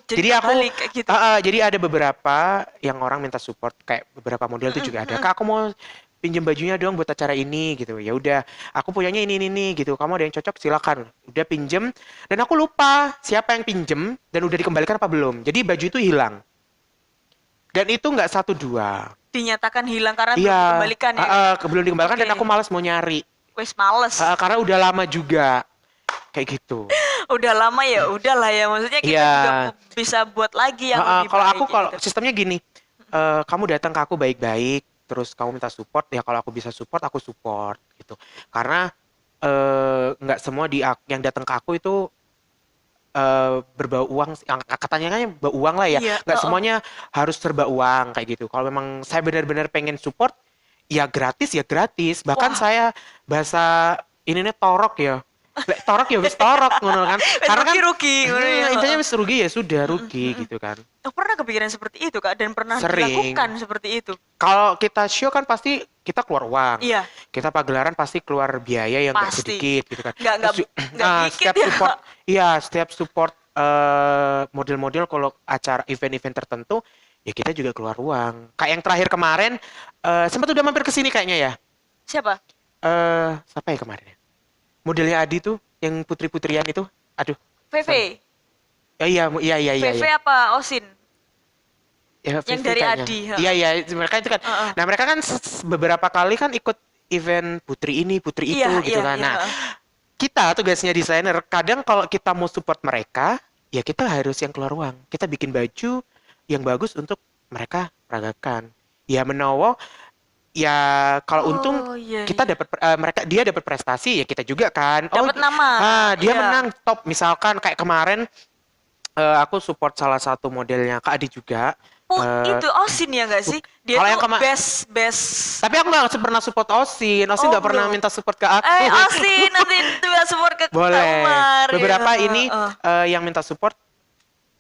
[SPEAKER 2] Jadi aku balik, kayak gitu.
[SPEAKER 1] Jadi ada beberapa yang orang minta support, kayak beberapa model itu juga ada. Kak, aku mau pinjem bajunya dong buat acara ini gitu. Ya udah, aku punyanya ini gitu. Kamu ada yang cocok silakan. Udah pinjem, dan aku lupa siapa yang pinjem dan udah dikembalikan apa belum. Jadi baju itu hilang. Dan itu nggak 1, 2.
[SPEAKER 2] Dinyatakan hilang karena belum dikembalikan ya.
[SPEAKER 1] Belum dikembalikan dan aku malas mau nyari.
[SPEAKER 2] Wes males.
[SPEAKER 1] Karena udah lama juga. Kayak gitu.
[SPEAKER 2] Udah lama ya, udahlah ya. Maksudnya kita juga bisa buat lagi yang lebih
[SPEAKER 1] kalau
[SPEAKER 2] baik.
[SPEAKER 1] aku kalau sistemnya gini, kamu datang ke aku baik-baik, terus kamu minta support, ya kalau aku bisa support, aku support gitu. Karena nggak semua yang datang ke aku itu berbau uang, katanya kan berbau uang lah ya. Nggak semuanya harus serba uang kayak gitu. Kalau memang saya benar-benar pengen support, ya gratis. Bahkan saya bahasa ininya torok ya. Torok ya wis torok ngono kan. Karena kan
[SPEAKER 2] rugi
[SPEAKER 1] intinya wis rugi ya sudah rugi gitu kan.
[SPEAKER 2] Pernah kepikiran seperti itu, Kak, dan pernah dilakukan seperti itu.
[SPEAKER 1] Kalau kita show kan pasti kita keluar uang.
[SPEAKER 2] Iya.
[SPEAKER 1] Kita pagelaran pasti keluar biaya yang enggak sedikit gitu kan.
[SPEAKER 2] Enggak
[SPEAKER 1] setiap support setiap support model-model kalau acara event-event tertentu ya kita juga keluar uang. Kayak yang terakhir kemarin sempat udah mampir ke sini kayaknya ya.
[SPEAKER 2] Siapa?
[SPEAKER 1] Siapa ya kemarin? Modelnya Adi tuh, yang putri-putrian itu. Aduh.
[SPEAKER 2] VV.
[SPEAKER 1] Iya.
[SPEAKER 2] VV apa Osin?
[SPEAKER 1] Ya,
[SPEAKER 2] yang dari kayaknya. Adi.
[SPEAKER 1] Iya, mereka itu kan. Nah, mereka kan beberapa kali kan ikut event putri ini, putri itu gitu kan. Nah, kita tugasnya desainer, kadang kalau kita mau support mereka, ya kita harus yang keluar uang. Kita bikin baju yang bagus untuk mereka peragakan. Ya menowo, ya kalau untung kita dapat dia dapat prestasi, ya kita juga kan.
[SPEAKER 2] Dapat nama.
[SPEAKER 1] Dia menang top, misalkan kayak kemarin aku support salah satu modelnya Kak Adi juga.
[SPEAKER 2] Itu Osin ya nggak sih? Dia tuh best.
[SPEAKER 1] Tapi aku nggak pernah support Osin. Osin nggak pernah minta support ke aku.
[SPEAKER 2] Osin nanti minta support ke
[SPEAKER 1] boleh. Umar, beberapa ini yang minta support,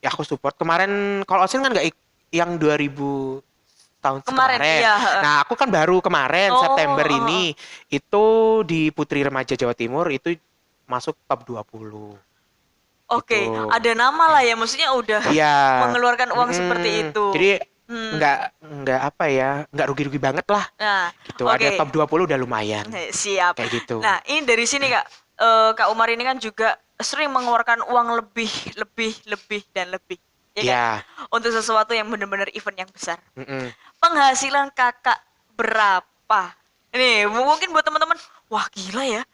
[SPEAKER 1] ya aku support. Kemarin kalau Osin kan nggak yang 2000 tahun kemarin.
[SPEAKER 2] Iya.
[SPEAKER 1] Nah, aku kan baru kemarin September ini itu di Putri Remaja Jawa Timur itu masuk top 20.
[SPEAKER 2] Oke, ada nama lah ya, maksudnya udah mengeluarkan uang seperti itu.
[SPEAKER 1] Jadi nggak apa ya, nggak rugi-rugi banget lah. Nah, gitu. Ada top 20 udah lumayan.
[SPEAKER 2] Siap.
[SPEAKER 1] Kayak gitu.
[SPEAKER 2] Nah, ini dari sini Kak Umar ini kan juga sering mengeluarkan uang lebih dan lebih. Ya kan? Untuk sesuatu yang benar-benar event yang besar. Penghasilan Kakak berapa? Ini mungkin buat teman-teman, wah gila ya.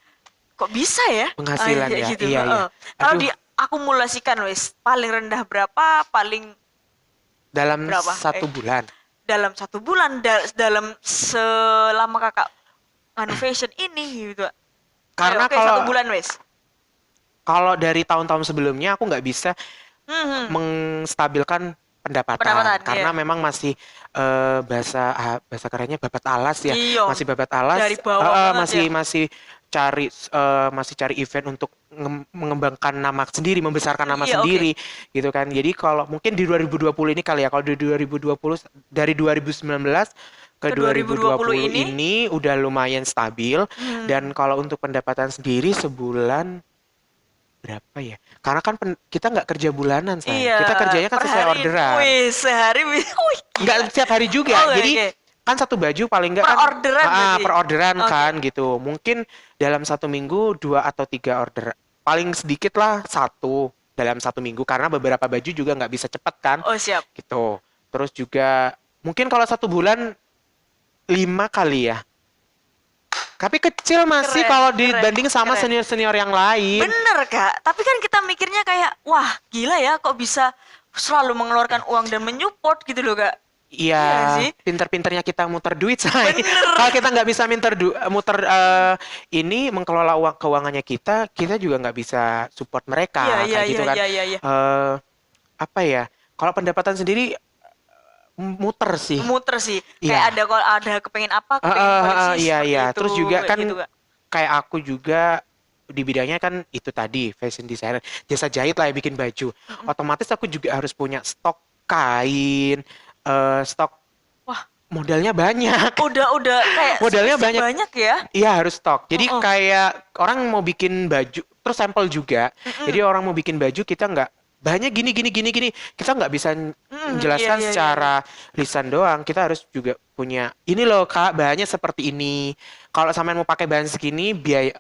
[SPEAKER 2] Kok bisa ya?
[SPEAKER 1] Penghasilan ya.
[SPEAKER 2] Gitu.
[SPEAKER 1] Iya.
[SPEAKER 2] Kalau diakumulasikan paling rendah berapa, paling
[SPEAKER 1] dalam
[SPEAKER 2] berapa?
[SPEAKER 1] Satu bulan.
[SPEAKER 2] Dalam 1 bulan, dalam selama Kakak fashion ini gitu.
[SPEAKER 1] Karena
[SPEAKER 2] kalau 1 bulan
[SPEAKER 1] kalau dari tahun-tahun sebelumnya aku nggak bisa mengstabilkan pendapatan karena memang masih bahasa kerennya babat alas ya. Masih babat alas.
[SPEAKER 2] Dari bawah
[SPEAKER 1] masih cari event untuk mengembangkan nama sendiri, membesarkan nama sendiri gitu kan. Jadi kalau mungkin di 2020 ini kali ya, kalau di 2020 dari 2019 ke 2020 ini udah lumayan stabil. Dan kalau untuk pendapatan sendiri sebulan berapa ya? Karena kan kita nggak kerja bulanan, kita kerjanya kan sesuai orderan.
[SPEAKER 2] Sehari
[SPEAKER 1] nggak setiap hari juga. Jadi kan satu baju paling nggak kan per orderan kan gitu. Mungkin dalam 1 minggu 2 atau 3 order, paling sedikit lah 1 dalam 1 minggu, karena beberapa baju juga nggak bisa cepat kan.
[SPEAKER 2] Siap.
[SPEAKER 1] Gitu. Terus juga mungkin kalau 1 bulan 5 kali ya. Tapi kecil masih kalau dibanding sama senior-senior yang lain.
[SPEAKER 2] Bener Kak, tapi kan kita mikirnya kayak, wah gila ya kok bisa selalu mengeluarkan uang dan menyupport gitu loh Kak.
[SPEAKER 1] Iya, pinter-pinternya kita muter duit, say. Kalau kita nggak bisa muter ini mengelola keuangannya kita juga nggak bisa support mereka, kayak gitu kan. Apa ya? Kalau pendapatan sendiri muter sih. Kayak ada kepengen apa, koleksi iya.
[SPEAKER 2] Itu,
[SPEAKER 1] terus juga kan
[SPEAKER 2] gitu,
[SPEAKER 1] kayak aku juga di bidangnya kan itu tadi fashion designer, jasa jahit lah, bikin baju. Otomatis aku juga harus punya stok kain, stok modalnya banyak.
[SPEAKER 2] Udah kayak
[SPEAKER 1] modalnya banyak
[SPEAKER 2] ya.
[SPEAKER 1] Iya, harus stok. Jadi kayak orang mau bikin baju terus sampel juga. Jadi orang mau bikin baju, kita nggak bahannya gini kita nggak bisa menjelaskan secara lisan doang. Kita harus juga punya ini loh Kak, bahannya seperti ini. Kalau sampean mau pakai bahan segini, biaya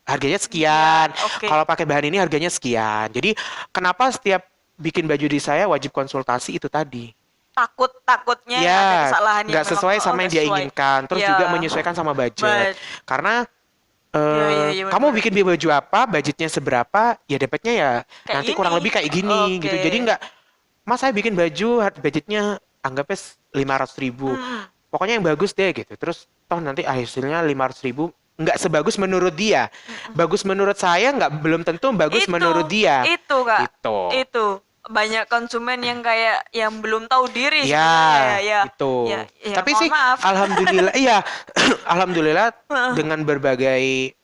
[SPEAKER 1] harganya sekian. Kalau pakai bahan ini harganya sekian. Jadi kenapa setiap bikin baju di saya wajib konsultasi itu tadi.
[SPEAKER 2] Takutnya ada kesalahan yang
[SPEAKER 1] nggak sesuai sama yang dia inginkan. Terus juga menyesuaikan sama budget. Karena kamu bikin baju apa, budgetnya seberapa, ya dapatnya ya kayak nanti kurang lebih kayak gini gitu. Jadi nggak, Mas saya bikin baju budgetnya anggapnya 500.000. Pokoknya yang bagus deh gitu. Terus toh nanti hasilnya 500.000 nggak sebagus menurut dia. Bagus menurut saya belum tentu bagus menurut dia.
[SPEAKER 2] Itu Kak. Itu. Banyak konsumen yang kayak yang belum tahu diri
[SPEAKER 1] itu. Tapi sih maaf. Alhamdulillah alhamdulillah dengan berbagai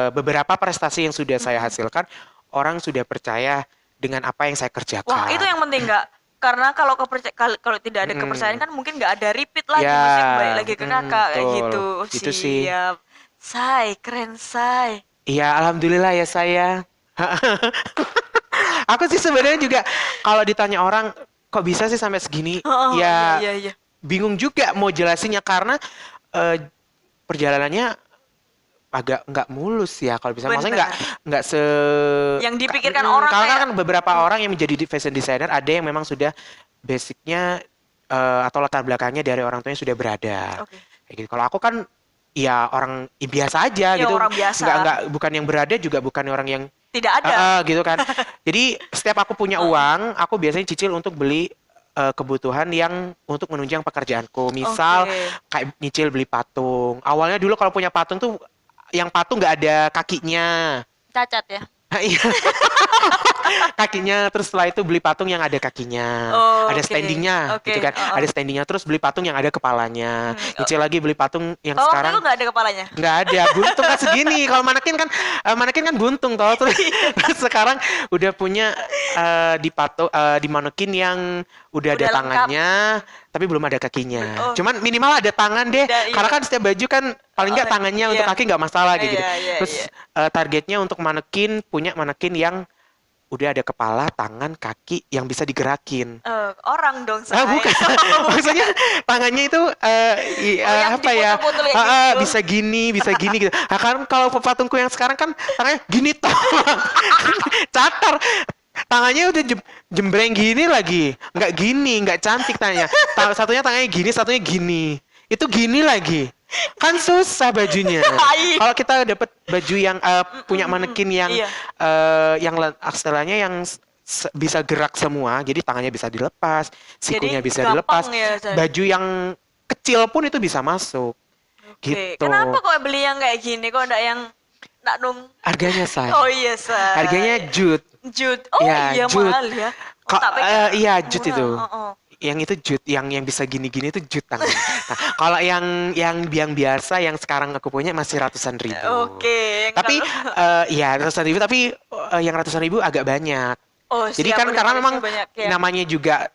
[SPEAKER 1] beberapa prestasi yang sudah saya hasilkan, orang sudah percaya dengan apa yang saya kerjakan.
[SPEAKER 2] Wah, itu yang penting Kak. Karena kalau tidak ada kepercayaan kan mungkin nggak ada repeat lagi, maksudnya balik lagi ke Kakak kayak gitu.
[SPEAKER 1] Itu sih.
[SPEAKER 2] Say, keren say.
[SPEAKER 1] Iya, alhamdulillah ya saya. Aku sih sebenarnya juga kalau ditanya orang kok bisa sih sampai segini, bingung juga mau jelasinnya karena perjalanannya agak nggak mulus ya kalau bisa. Maksudnya nggak
[SPEAKER 2] yang dipikirkan orang.
[SPEAKER 1] Karena kan beberapa orang yang menjadi fashion designer ada yang memang sudah basicnya atau latar belakangnya dari orang tuanya sudah berada. Kayak gitu. Kalau aku kan ya orang biasa aja
[SPEAKER 2] Ya,
[SPEAKER 1] gitu.
[SPEAKER 2] orang biasa.
[SPEAKER 1] Nggak bukan yang berada juga bukan orang yang
[SPEAKER 2] tidak ada.
[SPEAKER 1] gitu kan. Jadi setiap aku punya uang, aku biasanya cicil untuk beli kebutuhan yang untuk menunjang pekerjaanku. Misal kayak nyicil beli patung. Awalnya dulu kalau punya patung tuh yang patung nggak ada kakinya.
[SPEAKER 2] Cacat ya.
[SPEAKER 1] Iya. Kakinya, terus setelah itu beli patung yang ada kakinya, ada standingnya, gitu kan, ada standingnya, terus beli patung yang ada kepalanya, nyicil lagi beli patung yang sekarang
[SPEAKER 2] itu nggak ada kepalanya,
[SPEAKER 1] nggak ada, buntung kan segini, kalau manekin kan buntung toh, terus sekarang udah punya di manekin yang udah ada
[SPEAKER 2] lengkap.
[SPEAKER 1] tangannya, tapi belum ada kakinya, cuman minimal ada tangan deh, karena kan setiap baju kan paling nggak tangannya untuk kaki nggak masalah gitu, terus targetnya untuk punya manekin yang udah ada kepala, tangan, kaki yang bisa digerakin.
[SPEAKER 2] Orang dong saya.
[SPEAKER 1] Bukan. Maksudnya tangannya itu apa ya? Bisa gini gitu. Nah, kan kalau patungku yang sekarang kan tangannya gini toh. Catar. Tangannya udah jembreng gini lagi. Nggak cantik tangannya. Satunya tangannya gini, satunya gini. Itu gini lagi. Kan susah bajunya. Kalau kita dapat baju yang punya manekin yang istilahnya yang bisa gerak semua, jadi tangannya bisa dilepas, sikunya bisa dilepas, ya, baju yang kecil pun itu bisa masuk. Gitu.
[SPEAKER 2] Kenapa kok beli yang kayak gini? Kok enggak yang dong?
[SPEAKER 1] Harganya say.
[SPEAKER 2] Oh iya say.
[SPEAKER 1] Harganya jut.
[SPEAKER 2] Oh ya, iya
[SPEAKER 1] jut.
[SPEAKER 2] Mahal ya.
[SPEAKER 1] Iya jut itu. Yang itu jut, yang bisa gini-gini itu jut tangan. Nah, kalau yang biasa yang sekarang aku punya masih ratusan ribu. Tapi ya ratusan ribu, tapi yang ratusan ribu agak banyak. Jadi kan karena memang namanya juga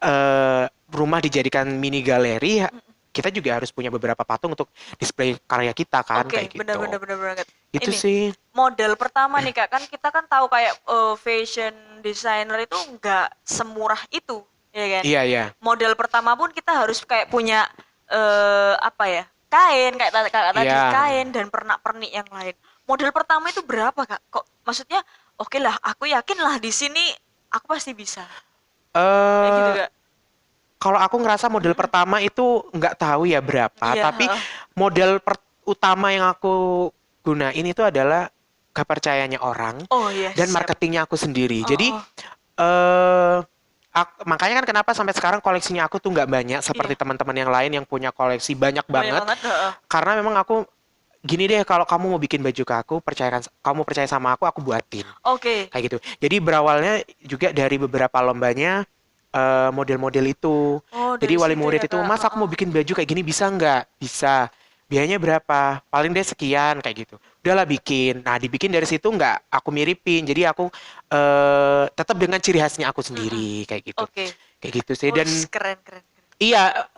[SPEAKER 1] rumah dijadikan mini galeri, kita juga harus punya beberapa patung untuk display karya kita kan, kayak gitu.
[SPEAKER 2] Benar banget.
[SPEAKER 1] Itu sih.
[SPEAKER 2] Model pertama nih Kak, kan kita kan tahu kayak fashion designer itu nggak semurah itu. Ya kan?
[SPEAKER 1] Iya.
[SPEAKER 2] Model pertama pun kita harus kayak punya kain kayak tadi kain dan pernak-pernik yang lain. Model pertama itu berapa Kak? Kok maksudnya oke lah, aku yakin lah di sini aku pasti bisa. Kayak gitu Kak.
[SPEAKER 1] Kalau aku ngerasa model pertama itu nggak tahu ya berapa, tapi model utama yang aku gunain itu adalah kepercayaannya orang dan marketingnya aku sendiri. Jadi makanya kan kenapa sampai sekarang koleksinya aku tuh nggak banyak seperti teman-teman yang lain yang punya koleksi banyak banget. Karena memang aku gini deh, kalau kamu mau bikin baju ke aku, kamu percaya sama aku buatin. Kayak gitu. Jadi berawalnya juga dari beberapa lombanya model-model itu. Jadi wali murid itu, Mas aku mau bikin baju kayak gini bisa nggak? Bisa. Biayanya berapa? Paling deh sekian kayak gitu. Udahlah bikin. Nah dibikin dari situ nggak aku miripin. Jadi aku tetap dengan ciri khasnya aku sendiri kayak gitu. Kayak gitu sih. Dan
[SPEAKER 2] keren.
[SPEAKER 1] Iya,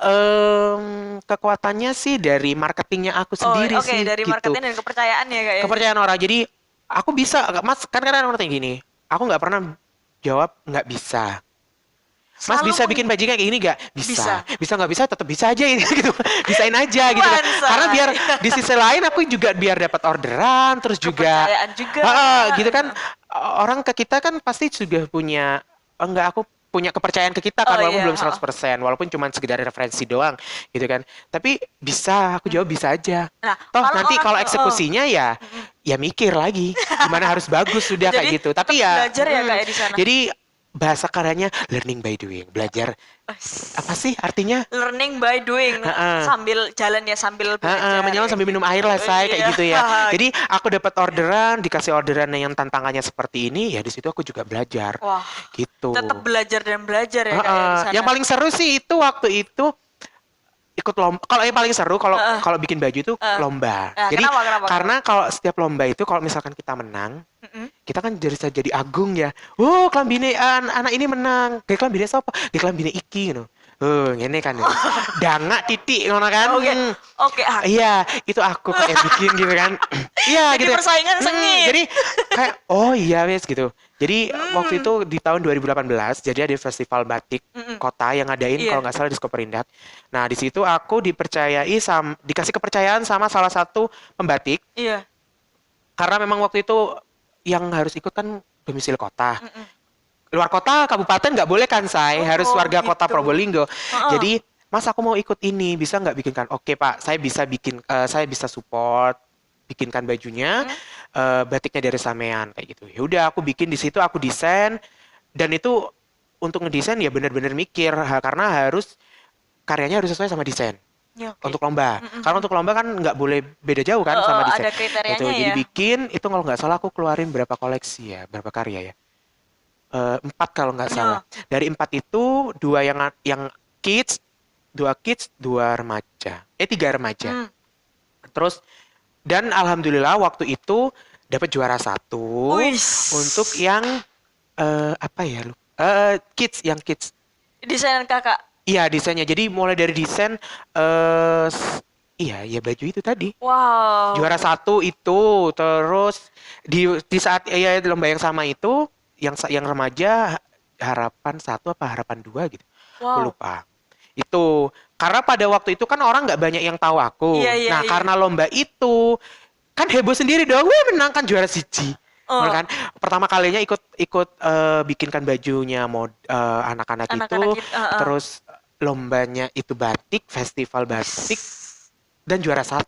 [SPEAKER 1] kekuatannya sih dari marketingnya aku sendiri sih.
[SPEAKER 2] Dari
[SPEAKER 1] gitu.
[SPEAKER 2] marketing dan kepercayaan ya Kak ya.
[SPEAKER 1] Kepercayaan orang. Jadi aku bisa, Mas kan kadang orang tanya gini. Aku nggak pernah jawab nggak bisa. Mas bisa bikin baju kayak gini gak? Bisa nggak bisa tetap bisa aja ini gitu. Bisain aja gitu kan. Karena biar di sisi lain aku juga biar dapat orderan, terus juga
[SPEAKER 2] kepercayaan juga.
[SPEAKER 1] Gitu kan. Orang ke kita kan pasti juga punya aku punya kepercayaan ke kita kan, walaupun belum 100%, walaupun cuma sekedar referensi doang gitu kan. Tapi aku jawab bisa aja. Nah, nanti kalau eksekusinya ya mikir lagi gimana harus bagus sudah kayak gitu. Tapi ya
[SPEAKER 2] belajar ya kayak di sana.
[SPEAKER 1] Jadi bahasa karyanya learning by doing, belajar apa sih artinya?
[SPEAKER 2] Learning by doing, sambil jalan ya sambil belajar.
[SPEAKER 1] Menyelam sambil minum air lah saya kayak gitu ya. Jadi aku dapat orderan, dikasih orderan yang tantangannya seperti ini, ya di situ aku juga belajar.
[SPEAKER 2] Wah,
[SPEAKER 1] gitu.
[SPEAKER 2] Tetap belajar dan belajar ya kayak di sana.
[SPEAKER 1] Yang paling seru sih itu waktu itu ikut lomba. Kalau yang paling seru kalau bikin baju itu lomba. Jadi kenapa? Karena kalau setiap lomba itu kalau misalkan kita menang, kita kan jadi agung ya. Kelambine anak ini menang. Kayak kelambine siapa? Kayak kelambine iki gitu. Ngene kan ya. Danga titik ngono kan. Iya, itu aku kayak bikin gitu kan. Iya gitu.
[SPEAKER 2] Jadi persaingan sengit.
[SPEAKER 1] Jadi kayak iya wes gitu. Jadi waktu itu di tahun 2018 jadi ada festival batik kota yang ngadain kalau nggak salah di Skoperindak. Nah, di situ aku dikasih kepercayaan sama salah satu pembatik.
[SPEAKER 2] Iya.
[SPEAKER 1] Karena memang waktu itu yang harus ikut kan domisili kota. Luar kota, kabupaten nggak boleh kan, harus warga kota Probolinggo. Jadi Mas aku mau ikut ini, bisa nggak bikinkan? Oke Pak, saya bisa bikin, saya bisa support bikinkan bajunya, batiknya dari sampean kayak gitu. Ya udah aku bikin di situ, aku desain, dan itu untuk ngedesain ya benar-benar mikir, karena harus karyanya harus sesuai sama desain.
[SPEAKER 2] Ya, oke.
[SPEAKER 1] Untuk lomba, karena untuk lomba kan nggak boleh beda jauh kan sama desain.
[SPEAKER 2] Ada kriterianya
[SPEAKER 1] Itu jadi
[SPEAKER 2] ya.
[SPEAKER 1] bikin itu kalau nggak salah aku keluarin berapa koleksi ya, berapa karya ya? 4 kalau nggak salah. Dari 4 itu dua yang kids, 2 kids, 2 remaja. 3 remaja. Terus dan alhamdulillah waktu itu dapat juara 1
[SPEAKER 2] Uish.
[SPEAKER 1] untuk yang apa ya lu? Kids, yang kids.
[SPEAKER 2] Desainan kakak.
[SPEAKER 1] Iya, desainnya. Jadi mulai dari desain iya, ya baju itu tadi.
[SPEAKER 2] Wow.
[SPEAKER 1] Juara 1 itu, terus di saat ya lomba yang sama itu yang remaja harapan 1 apa harapan 2 gitu. Aku
[SPEAKER 2] Wow.
[SPEAKER 1] lupa. Itu karena pada waktu itu kan orang nggak banyak yang tahu aku.
[SPEAKER 2] Iya, iya,
[SPEAKER 1] Nah,
[SPEAKER 2] iya.
[SPEAKER 1] karena lomba itu kan heboh sendiri dong. Wih, menang kan juara 1. Kan pertama kalinya ikut bikinkan bajunya anak-anak itu,
[SPEAKER 2] Anak-anak itu,
[SPEAKER 1] terus lombanya itu batik, festival batik, dan juara 1.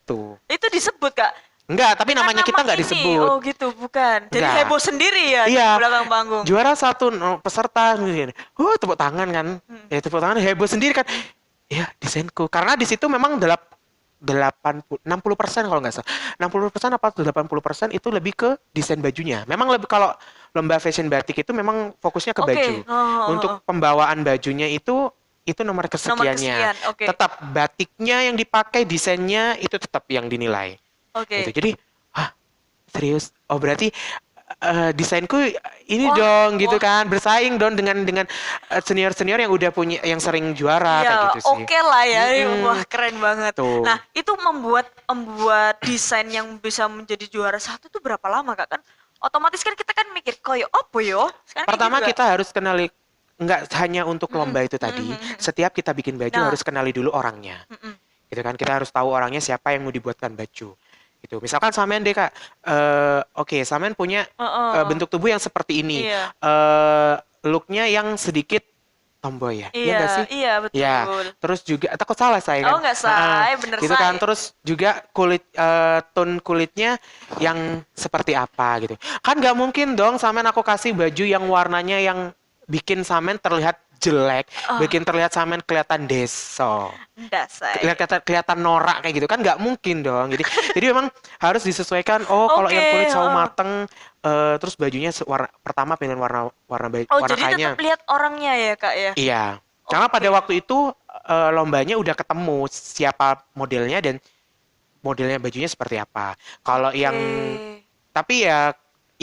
[SPEAKER 2] Itu disebut Kak?
[SPEAKER 1] Enggak, tapi
[SPEAKER 2] Kan
[SPEAKER 1] namanya kita
[SPEAKER 2] nama
[SPEAKER 1] nggak
[SPEAKER 2] ini.
[SPEAKER 1] disebut.
[SPEAKER 2] Oh gitu, bukan. Jadi
[SPEAKER 1] Enggak.
[SPEAKER 2] heboh sendiri ya
[SPEAKER 1] Iya.
[SPEAKER 2] di belakang panggung.
[SPEAKER 1] Juara 1 peserta, tepuk tangan kan. Ya tepuk tangan heboh sendiri kan. Ya, desainku. Karena di situ memang 60% kalau nggak salah. 60% apa 80% itu lebih ke desain bajunya. Memang lebih kalau lomba fashion batik itu memang fokusnya ke baju. Untuk pembawaan bajunya itu nomor kesekiannya. Tetap batiknya yang dipakai, desainnya itu tetap yang dinilai. Gitu. Jadi, serius. Oh, berarti desainku ini dong gitu kan, bersaing dong dengan senior-senior yang udah punya, yang sering juara kayak gitu sih.
[SPEAKER 2] Oke lah ya. Wah, keren banget.
[SPEAKER 1] Tuh.
[SPEAKER 2] Nah, itu membuat desain yang bisa menjadi juara 1 tuh berapa lama Kak? Kan otomatis kan kita kan mikir koyo apa yo?
[SPEAKER 1] Pertama kita harus kenali, nggak hanya untuk lomba itu tadi, setiap kita bikin baju harus kenali dulu orangnya. Gitu kan, kita harus tahu orangnya siapa yang mau dibuatkan baju. Gitu. Misalkan Samen deh Kak, oke, Samen punya bentuk tubuh yang seperti ini, looknya yang sedikit tomboy ya, iya nggak sih?
[SPEAKER 2] Iya betul.
[SPEAKER 1] Ya, terus juga takut salah saya kan?
[SPEAKER 2] Oh nggak salah, bener
[SPEAKER 1] gitu
[SPEAKER 2] saya.
[SPEAKER 1] kan, terus juga tone kulitnya yang seperti apa gitu. Kan nggak mungkin dong Samen aku kasih baju yang warnanya yang bikin Samen terlihat jelek, bikin terlihat Samen kelihatan deso, kelihatan norak kayak gitu kan, nggak mungkin dong. Jadi memang harus disesuaikan. Kalau yang kulit sawo mateng, terus bajunya pertama pilihan warna warna
[SPEAKER 2] jadi
[SPEAKER 1] kainnya.
[SPEAKER 2] tetap lihat orangnya ya Kak ya.
[SPEAKER 1] Iya, karena pada waktu itu lombanya udah ketemu siapa modelnya dan modelnya bajunya seperti apa. Kalau yang tapi ya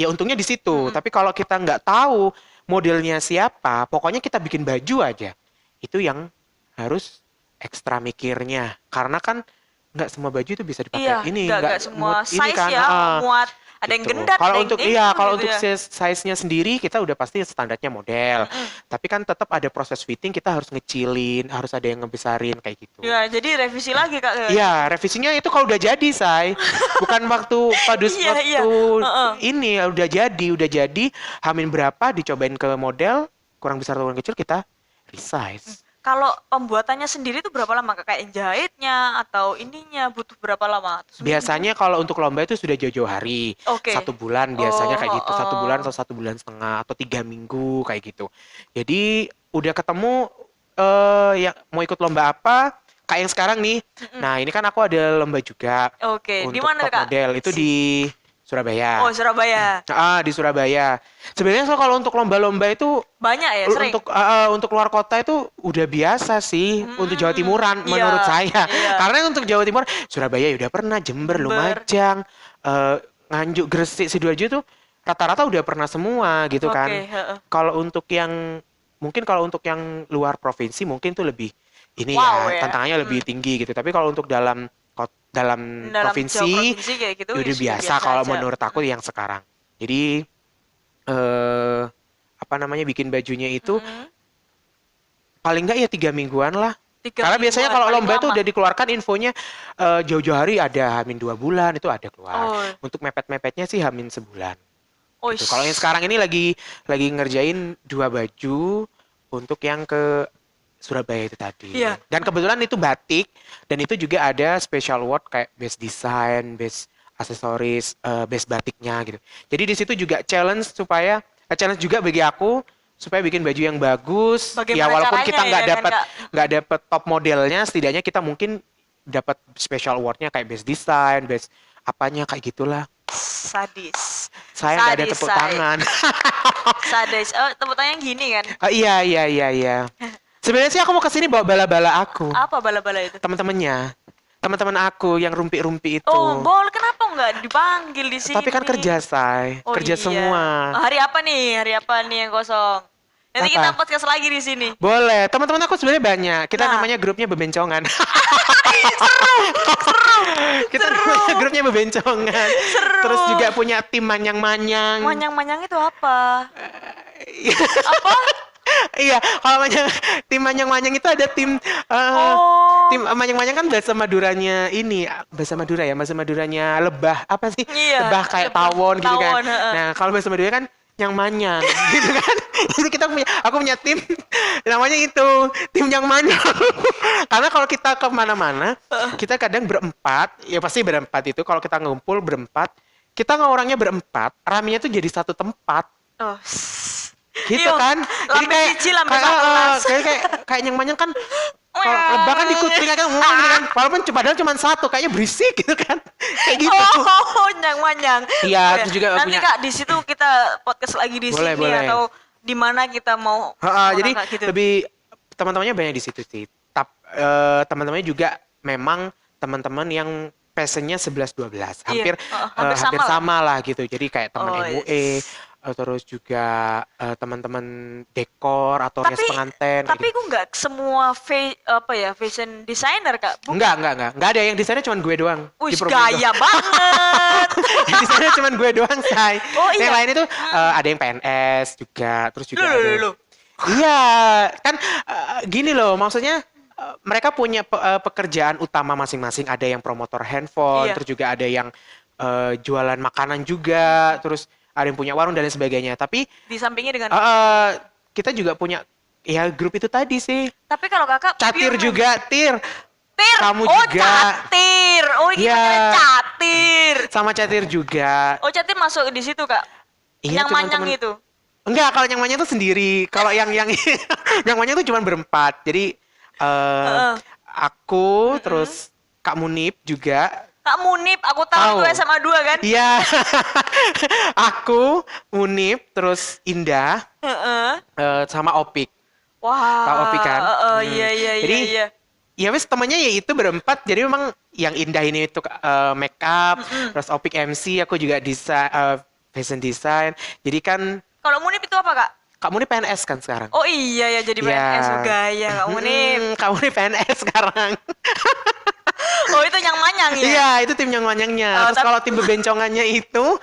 [SPEAKER 1] untungnya di situ. Tapi kalau kita nggak tahu modelnya siapa, pokoknya kita bikin baju aja. Itu yang harus ekstra mikirnya. Karena kan nggak semua baju itu bisa dipakai. Ini
[SPEAKER 2] nggak semua
[SPEAKER 1] ini
[SPEAKER 2] size
[SPEAKER 1] kan,
[SPEAKER 2] ya, muat. Ada yang gendat,
[SPEAKER 1] kalau untuk kalau
[SPEAKER 2] gitu
[SPEAKER 1] untuk size-nya sendiri kita udah pasti standarnya model. Tapi kan tetap ada proses fitting, kita harus ngecilin, harus ada yang ngebesarin kayak gitu.
[SPEAKER 2] Ya, jadi revisi lagi Kak.
[SPEAKER 1] Iya, revisinya itu kalau udah jadi, Say. Bukan waktu ini udah jadi, hamin berapa dicobain ke model, kurang besar atau kurang kecil kita resize.
[SPEAKER 2] Kalau pembuatannya sendiri itu berapa lama Kak? Kayak jahitnya atau ininya butuh berapa lama?
[SPEAKER 1] Biasanya kalau untuk lomba itu sudah jauh-jauh hari. 1 bulan biasanya kayak gitu. 1 bulan atau 1 bulan setengah atau 3 minggu kayak gitu. Jadi udah ketemu yang mau ikut lomba apa, kayak yang sekarang nih. Nah, ini kan aku ada lomba juga. Untuk
[SPEAKER 2] di mana
[SPEAKER 1] top
[SPEAKER 2] Kak?
[SPEAKER 1] model itu di Surabaya.
[SPEAKER 2] Oh, Surabaya.
[SPEAKER 1] Di Surabaya. Sebenarnya kalau untuk lomba-lomba itu
[SPEAKER 2] banyak ya, sering.
[SPEAKER 1] Untuk luar kota itu udah biasa sih. Untuk Jawa Timuran menurut saya. Karena untuk Jawa Timur, Surabaya udah pernah, Jember, Lumajang, Nganjuk, Gresik, Sidoarjo tuh rata-rata udah pernah semua gitu kan. Kalau untuk yang luar provinsi mungkin tuh lebih ini tantangannya lebih tinggi gitu. Tapi kalau untuk dalam provinsi
[SPEAKER 2] kayak gitu,
[SPEAKER 1] udah biasa kalau menurut aku yang sekarang. Jadi bikin bajunya itu paling nggak ya 3 mingguan lah. Karena biasanya kalau lomba itu udah dikeluarkan infonya jauh-jauh hari, ada hamin 2 bulan itu ada keluar. Untuk mepet-mepetnya sih hamin sebulan. Gitu. Kalau yang sekarang ini lagi ngerjain 2 baju untuk yang ke Surabaya itu tadi.
[SPEAKER 2] Iya.
[SPEAKER 1] Dan kebetulan itu batik dan itu juga ada special award kayak best design, best aksesoris, best batiknya gitu. Jadi di situ juga challenge juga bagi aku supaya bikin baju yang bagus.
[SPEAKER 2] Bagaimana
[SPEAKER 1] ya walaupun
[SPEAKER 2] caranya
[SPEAKER 1] kita
[SPEAKER 2] ya kan, Kak?
[SPEAKER 1] nggak dapat top modelnya, setidaknya kita mungkin dapat special awardnya kayak best design, best apanya kayak gitulah.
[SPEAKER 2] Sadis.
[SPEAKER 1] Saya nggak ada
[SPEAKER 2] Sadis,
[SPEAKER 1] tepuk
[SPEAKER 2] Say.
[SPEAKER 1] tangan.
[SPEAKER 2] Sadis. Oh, tepuk tangan gini kan?
[SPEAKER 1] Iya. Sebenarnya sih aku mau kesini bawa bala-bala aku.
[SPEAKER 2] Apa bala-bala itu?
[SPEAKER 1] Teman-teman aku yang rumpi-rumpi itu.
[SPEAKER 2] Oh, boleh, kenapa nggak dipanggil di sini?
[SPEAKER 1] Tapi kan kerja, Say.
[SPEAKER 2] Oh,
[SPEAKER 1] Kerja
[SPEAKER 2] iya.
[SPEAKER 1] semua.
[SPEAKER 2] Hari apa nih? Hari apa nih yang kosong? Nanti
[SPEAKER 1] Apa?
[SPEAKER 2] kita podcast lagi di sini.
[SPEAKER 1] Boleh. Teman-teman aku sebenarnya banyak. Kita
[SPEAKER 2] Nah.
[SPEAKER 1] namanya grupnya bebencongan. Kita namanya grupnya bebencongan.
[SPEAKER 2] Seru.
[SPEAKER 1] Terus juga punya tim manyang-manyang.
[SPEAKER 2] Manyang-manyang itu apa? Apa?
[SPEAKER 1] Iya, kalau tim manyang-manyang itu ada tim
[SPEAKER 2] Oh.
[SPEAKER 1] tim manyang-manyang kan bahasa Maduranya ini, bahasa Madura ya, bahasa Maduranya lebah apa sih?
[SPEAKER 2] Iya,
[SPEAKER 1] Lebah kayak
[SPEAKER 2] lebah,
[SPEAKER 1] tawon gitu kan.
[SPEAKER 2] tawon, heeh.
[SPEAKER 1] Nah, kalau bahasa Madura kan yang manyang gitu kan. Itu aku punya tim namanya itu, tim yang manyang. Karena kalau kita kemana-mana, kita kadang berempat, ya pasti berempat itu kalau kita ngumpul berempat, kita orangnya berempat, ramenya tuh jadi satu tempat.
[SPEAKER 2] Oh.
[SPEAKER 1] Gitu
[SPEAKER 2] Iya,
[SPEAKER 1] kan. Jadi
[SPEAKER 2] lambe siji, lambe satulas.
[SPEAKER 1] kayak yang manyang kan kalau lebah kan dikutling kan gitu kan. Walaupun padahal cuma satu, kayaknya berisik gitu kan. Kayak gitu.
[SPEAKER 2] Oh, nyang-manyang.
[SPEAKER 1] Iya,
[SPEAKER 2] Oh,
[SPEAKER 1] terus juga
[SPEAKER 2] nanti
[SPEAKER 1] punya-
[SPEAKER 2] Kak di situ kita podcast lagi di
[SPEAKER 1] Boleh,
[SPEAKER 2] sini
[SPEAKER 1] boleh.
[SPEAKER 2] atau di mana kita mau
[SPEAKER 1] Jadi
[SPEAKER 2] Kak, gitu.
[SPEAKER 1] lebih teman-temannya banyak di situ sih. Teman-temannya juga memang teman-teman yang passionnya 11-12.
[SPEAKER 2] Iya,
[SPEAKER 1] Hampir
[SPEAKER 2] hampir sama
[SPEAKER 1] sama lah gitu. Jadi kayak teman
[SPEAKER 2] Oh,
[SPEAKER 1] MUE, terus juga teman-teman dekor atau rias pengantin. kayak
[SPEAKER 2] Tapi
[SPEAKER 1] gitu.
[SPEAKER 2] gue nggak semua fashion designer Kak.
[SPEAKER 1] Enggak ada yang desainnya cuma gue doang.
[SPEAKER 2] Wih,
[SPEAKER 1] Di program gue.
[SPEAKER 2] gaya banget.
[SPEAKER 1] Yang desainnya cuma gue doang, Say.
[SPEAKER 2] Oh, iya.
[SPEAKER 1] Yang lain itu ada yang PNS juga, terus juga
[SPEAKER 2] Loh.
[SPEAKER 1] Iya, kan gini loh, maksudnya mereka punya pekerjaan utama masing-masing. Ada yang promotor handphone,
[SPEAKER 2] Iya.
[SPEAKER 1] terus juga ada yang jualan makanan juga, terus ada yang punya warung dan lain sebagainya. Tapi
[SPEAKER 2] Di sampingnya dengan
[SPEAKER 1] kita juga punya ya grup itu tadi sih.
[SPEAKER 2] tapi kalau Kakak
[SPEAKER 1] Catir
[SPEAKER 2] pure
[SPEAKER 1] juga, Tir.
[SPEAKER 2] Tir.
[SPEAKER 1] Kamu
[SPEAKER 2] Oh,
[SPEAKER 1] juga.
[SPEAKER 2] catir. Oh, ini
[SPEAKER 1] Iya.
[SPEAKER 2] pacarnya catir.
[SPEAKER 1] Sama Catir juga.
[SPEAKER 2] Oh, catir masuk di situ Kak.
[SPEAKER 1] Iya,
[SPEAKER 2] yang manyang
[SPEAKER 1] teman-teman.
[SPEAKER 2] itu.
[SPEAKER 1] Enggak, kalau yang manyang tuh sendiri. Kalau yang yang manyang tuh cuma berempat. Jadi aku terus Kak Munib juga.
[SPEAKER 2] Kak Munib, aku tahu
[SPEAKER 1] Tahu.
[SPEAKER 2] itu SMA 2 kan?
[SPEAKER 1] Iya. Aku, Munib, terus Indah,
[SPEAKER 2] Heeh.
[SPEAKER 1] sama Opik.
[SPEAKER 2] Wah.
[SPEAKER 1] Tahu Opik kan?
[SPEAKER 2] Iya.
[SPEAKER 1] Jadi,
[SPEAKER 2] iya.
[SPEAKER 1] ya wes temannya ya itu berempat. Jadi memang yang Indah ini itu make up, terus Opik MC, aku juga fashion design. Jadi kan
[SPEAKER 2] Kalau Munib itu apa Kak?
[SPEAKER 1] Kak Munib PNS kan sekarang.
[SPEAKER 2] Oh iya ya, jadi PNS. Oh, gaya Kak Munib.
[SPEAKER 1] Kak Munib PNS sekarang.
[SPEAKER 2] Oh, itu yang manyang ya?
[SPEAKER 1] Iya, itu tim yang manyangnya.
[SPEAKER 2] Oh,
[SPEAKER 1] Terus kalau tim bebencongannya itu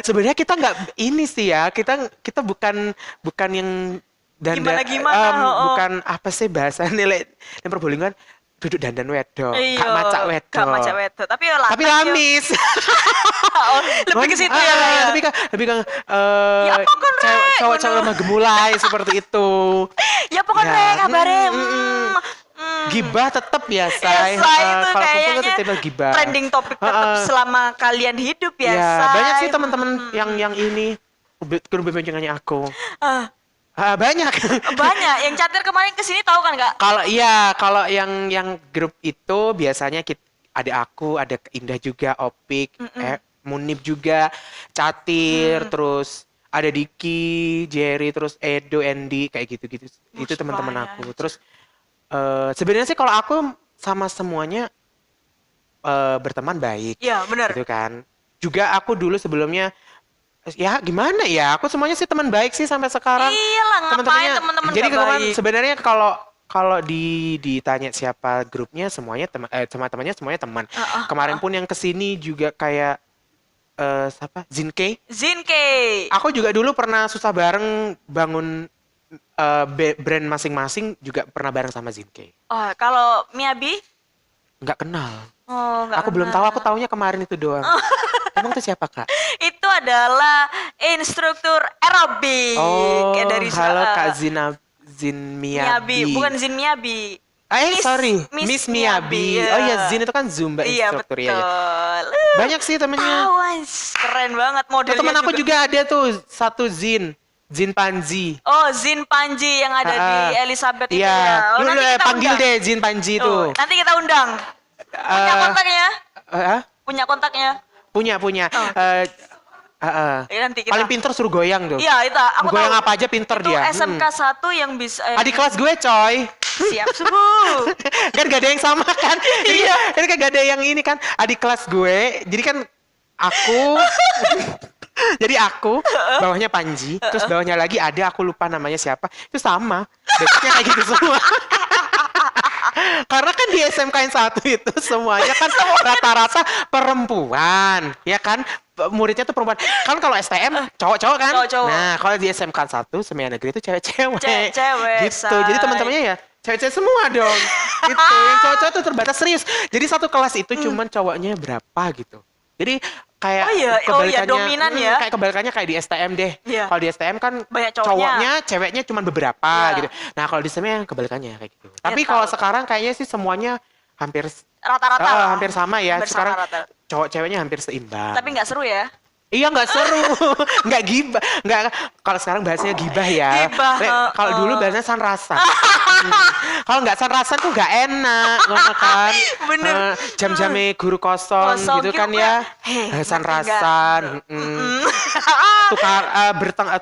[SPEAKER 1] sebenarnya kita nggak ini sih ya. Kita bukan yang
[SPEAKER 2] Gimana,
[SPEAKER 1] bukan apa sih bahasa nilai yang perbolingan duduk dandan wedok,
[SPEAKER 2] Iya,
[SPEAKER 1] kak macak wedok.
[SPEAKER 2] Kak macak wedok. Tapi ya
[SPEAKER 1] Tapi lamis.
[SPEAKER 2] Oh, lebih ke situ ya. Kak, ya?
[SPEAKER 1] Lebih ke
[SPEAKER 2] Ya apa kan, Rek?
[SPEAKER 1] cowok-cowok lemah gemulai seperti itu.
[SPEAKER 2] Ya pokoknya
[SPEAKER 1] Ya,
[SPEAKER 2] kabare.
[SPEAKER 1] Gibah tetap ya,
[SPEAKER 2] Ya,
[SPEAKER 1] Say.
[SPEAKER 2] Say, itu
[SPEAKER 1] Kalau kumpul
[SPEAKER 2] kayaknya
[SPEAKER 1] tetap gibah.
[SPEAKER 2] trending topik tetap selama kalian hidup ya,
[SPEAKER 1] Ya,
[SPEAKER 2] Say.
[SPEAKER 1] banyak sih teman-teman yang ini grup bebencongannya aku. Banyak.
[SPEAKER 2] Banyak. Yang catir kemarin kesini tahu kan Kak?
[SPEAKER 1] Kalau yang grup itu biasanya ada aku, ada Indah juga, Opik, Munib juga, Catir, terus ada Diki, Jerry, terus Edo, Andy, kayak gitu-gitu. Itu teman-teman
[SPEAKER 2] banyak.
[SPEAKER 1] aku. Terus sebenarnya sih kalau aku sama semuanya berteman baik.
[SPEAKER 2] Iya, benar.
[SPEAKER 1] Gitu kan. Juga aku dulu sebelumnya ya gimana ya, aku semuanya sih teman baik sih sampai sekarang.
[SPEAKER 2] Iyalah, ngapain teman-teman
[SPEAKER 1] Jadi
[SPEAKER 2] gak
[SPEAKER 1] kemarin
[SPEAKER 2] baik?
[SPEAKER 1] sebenarnya kalau ditanya siapa grupnya, semuanya teman-temannya semuanya teman. Kemarin pun yang kesini juga kayak siapa, Zinke. Aku juga dulu pernah susah bareng bangun brand masing-masing, juga pernah bareng sama Zinke.
[SPEAKER 2] Oh, kalau Miyabi?
[SPEAKER 1] Nggak kenal.
[SPEAKER 2] Oh, nggak
[SPEAKER 1] Aku belum tahu,
[SPEAKER 2] kenal.
[SPEAKER 1] aku taunya kemarin itu doang. Emang itu siapa, Kak?
[SPEAKER 2] Itu adalah instruktur aerobik.
[SPEAKER 1] Oh,
[SPEAKER 2] Dari
[SPEAKER 1] halo Kak Zina. Zin Miyabi.
[SPEAKER 2] Bukan Zin Miyabi.
[SPEAKER 1] Sorry, Miss Miyabi.
[SPEAKER 2] Iya.
[SPEAKER 1] Oh iya, Zin itu kan Zumba
[SPEAKER 2] Iya,
[SPEAKER 1] instructor
[SPEAKER 2] betul.
[SPEAKER 1] ya. Banyak sih temennya.
[SPEAKER 2] Keren banget modelnya.
[SPEAKER 1] Temen aku juga ada tuh satu Zin Panji.
[SPEAKER 2] Oh, Zin Panji yang ada di Elizabeth itu
[SPEAKER 1] iya.
[SPEAKER 2] ya. Oh,
[SPEAKER 1] Lu
[SPEAKER 2] nanti kita
[SPEAKER 1] panggil
[SPEAKER 2] undang.
[SPEAKER 1] deh Zin Panji tuh.
[SPEAKER 2] Nanti kita undang. Punya kontaknya? Punya kontaknya?
[SPEAKER 1] Punya.
[SPEAKER 2] Nanti kita.
[SPEAKER 1] Paling pinter suruh goyang tuh.
[SPEAKER 2] Iya, itu aku
[SPEAKER 1] goyang
[SPEAKER 2] tahu.
[SPEAKER 1] apa aja pinter
[SPEAKER 2] itu
[SPEAKER 1] dia.
[SPEAKER 2] SMK 1 yang bisa
[SPEAKER 1] Adik kelas gue coy.
[SPEAKER 2] Siap subuh.
[SPEAKER 1] Kan gak ada yang sama kan. Iya. Kan gak ada yang ini kan. Adik kelas gue. Jadi kan aku. Jadi aku bawahnya Panji. Terus bawahnya lagi ada aku lupa namanya siapa. Itu sama. Basicnya kayak gitu semua. Karena kan di SMK yang satu itu semuanya kan rata-rata perempuan, ya kan? Muridnya tuh perempuan. Kan kalau STM cowok-cowok kan?
[SPEAKER 2] Cowok-cowok.
[SPEAKER 1] Nah, kalau di SMK 1 Semia Negeri itu cewek-cewek.
[SPEAKER 2] Cewek.
[SPEAKER 1] Gitu. Jadi teman-temannya ya cewek-cewek semua dong. Gitu. Yang cowok-cowok tuh terbatas serius. Jadi satu kelas itu cuman cowoknya berapa gitu. Jadi kayak kebalikannya,
[SPEAKER 2] dominan ya.
[SPEAKER 1] Kayak kebalikannya kayak di STM deh.
[SPEAKER 2] Iya.
[SPEAKER 1] Kalau di STM kan
[SPEAKER 2] banyak
[SPEAKER 1] cowoknya, ceweknya cuma beberapa
[SPEAKER 2] Iya.
[SPEAKER 1] gitu. Nah kalau di STM kebalikannya kayak gitu.
[SPEAKER 2] Ya,
[SPEAKER 1] Tapi kalau sekarang kayaknya sih semuanya hampir
[SPEAKER 2] rata-rata
[SPEAKER 1] hampir sama ya. Sekarang
[SPEAKER 2] rata.
[SPEAKER 1] cowok ceweknya hampir seimbang.
[SPEAKER 2] Tapi nggak seru ya?
[SPEAKER 1] Iya nggak seru, nggak gibah, nggak. Kalau sekarang bahasanya gibah ya.
[SPEAKER 2] Gibah,
[SPEAKER 1] Kalau dulu bahasanya sanrasan. Kalau nggak sanrasan tuh nggak enak, ngono kan.
[SPEAKER 2] Bener.
[SPEAKER 1] Jam-jamnya guru kosong gitu kan ya. Sanrasan.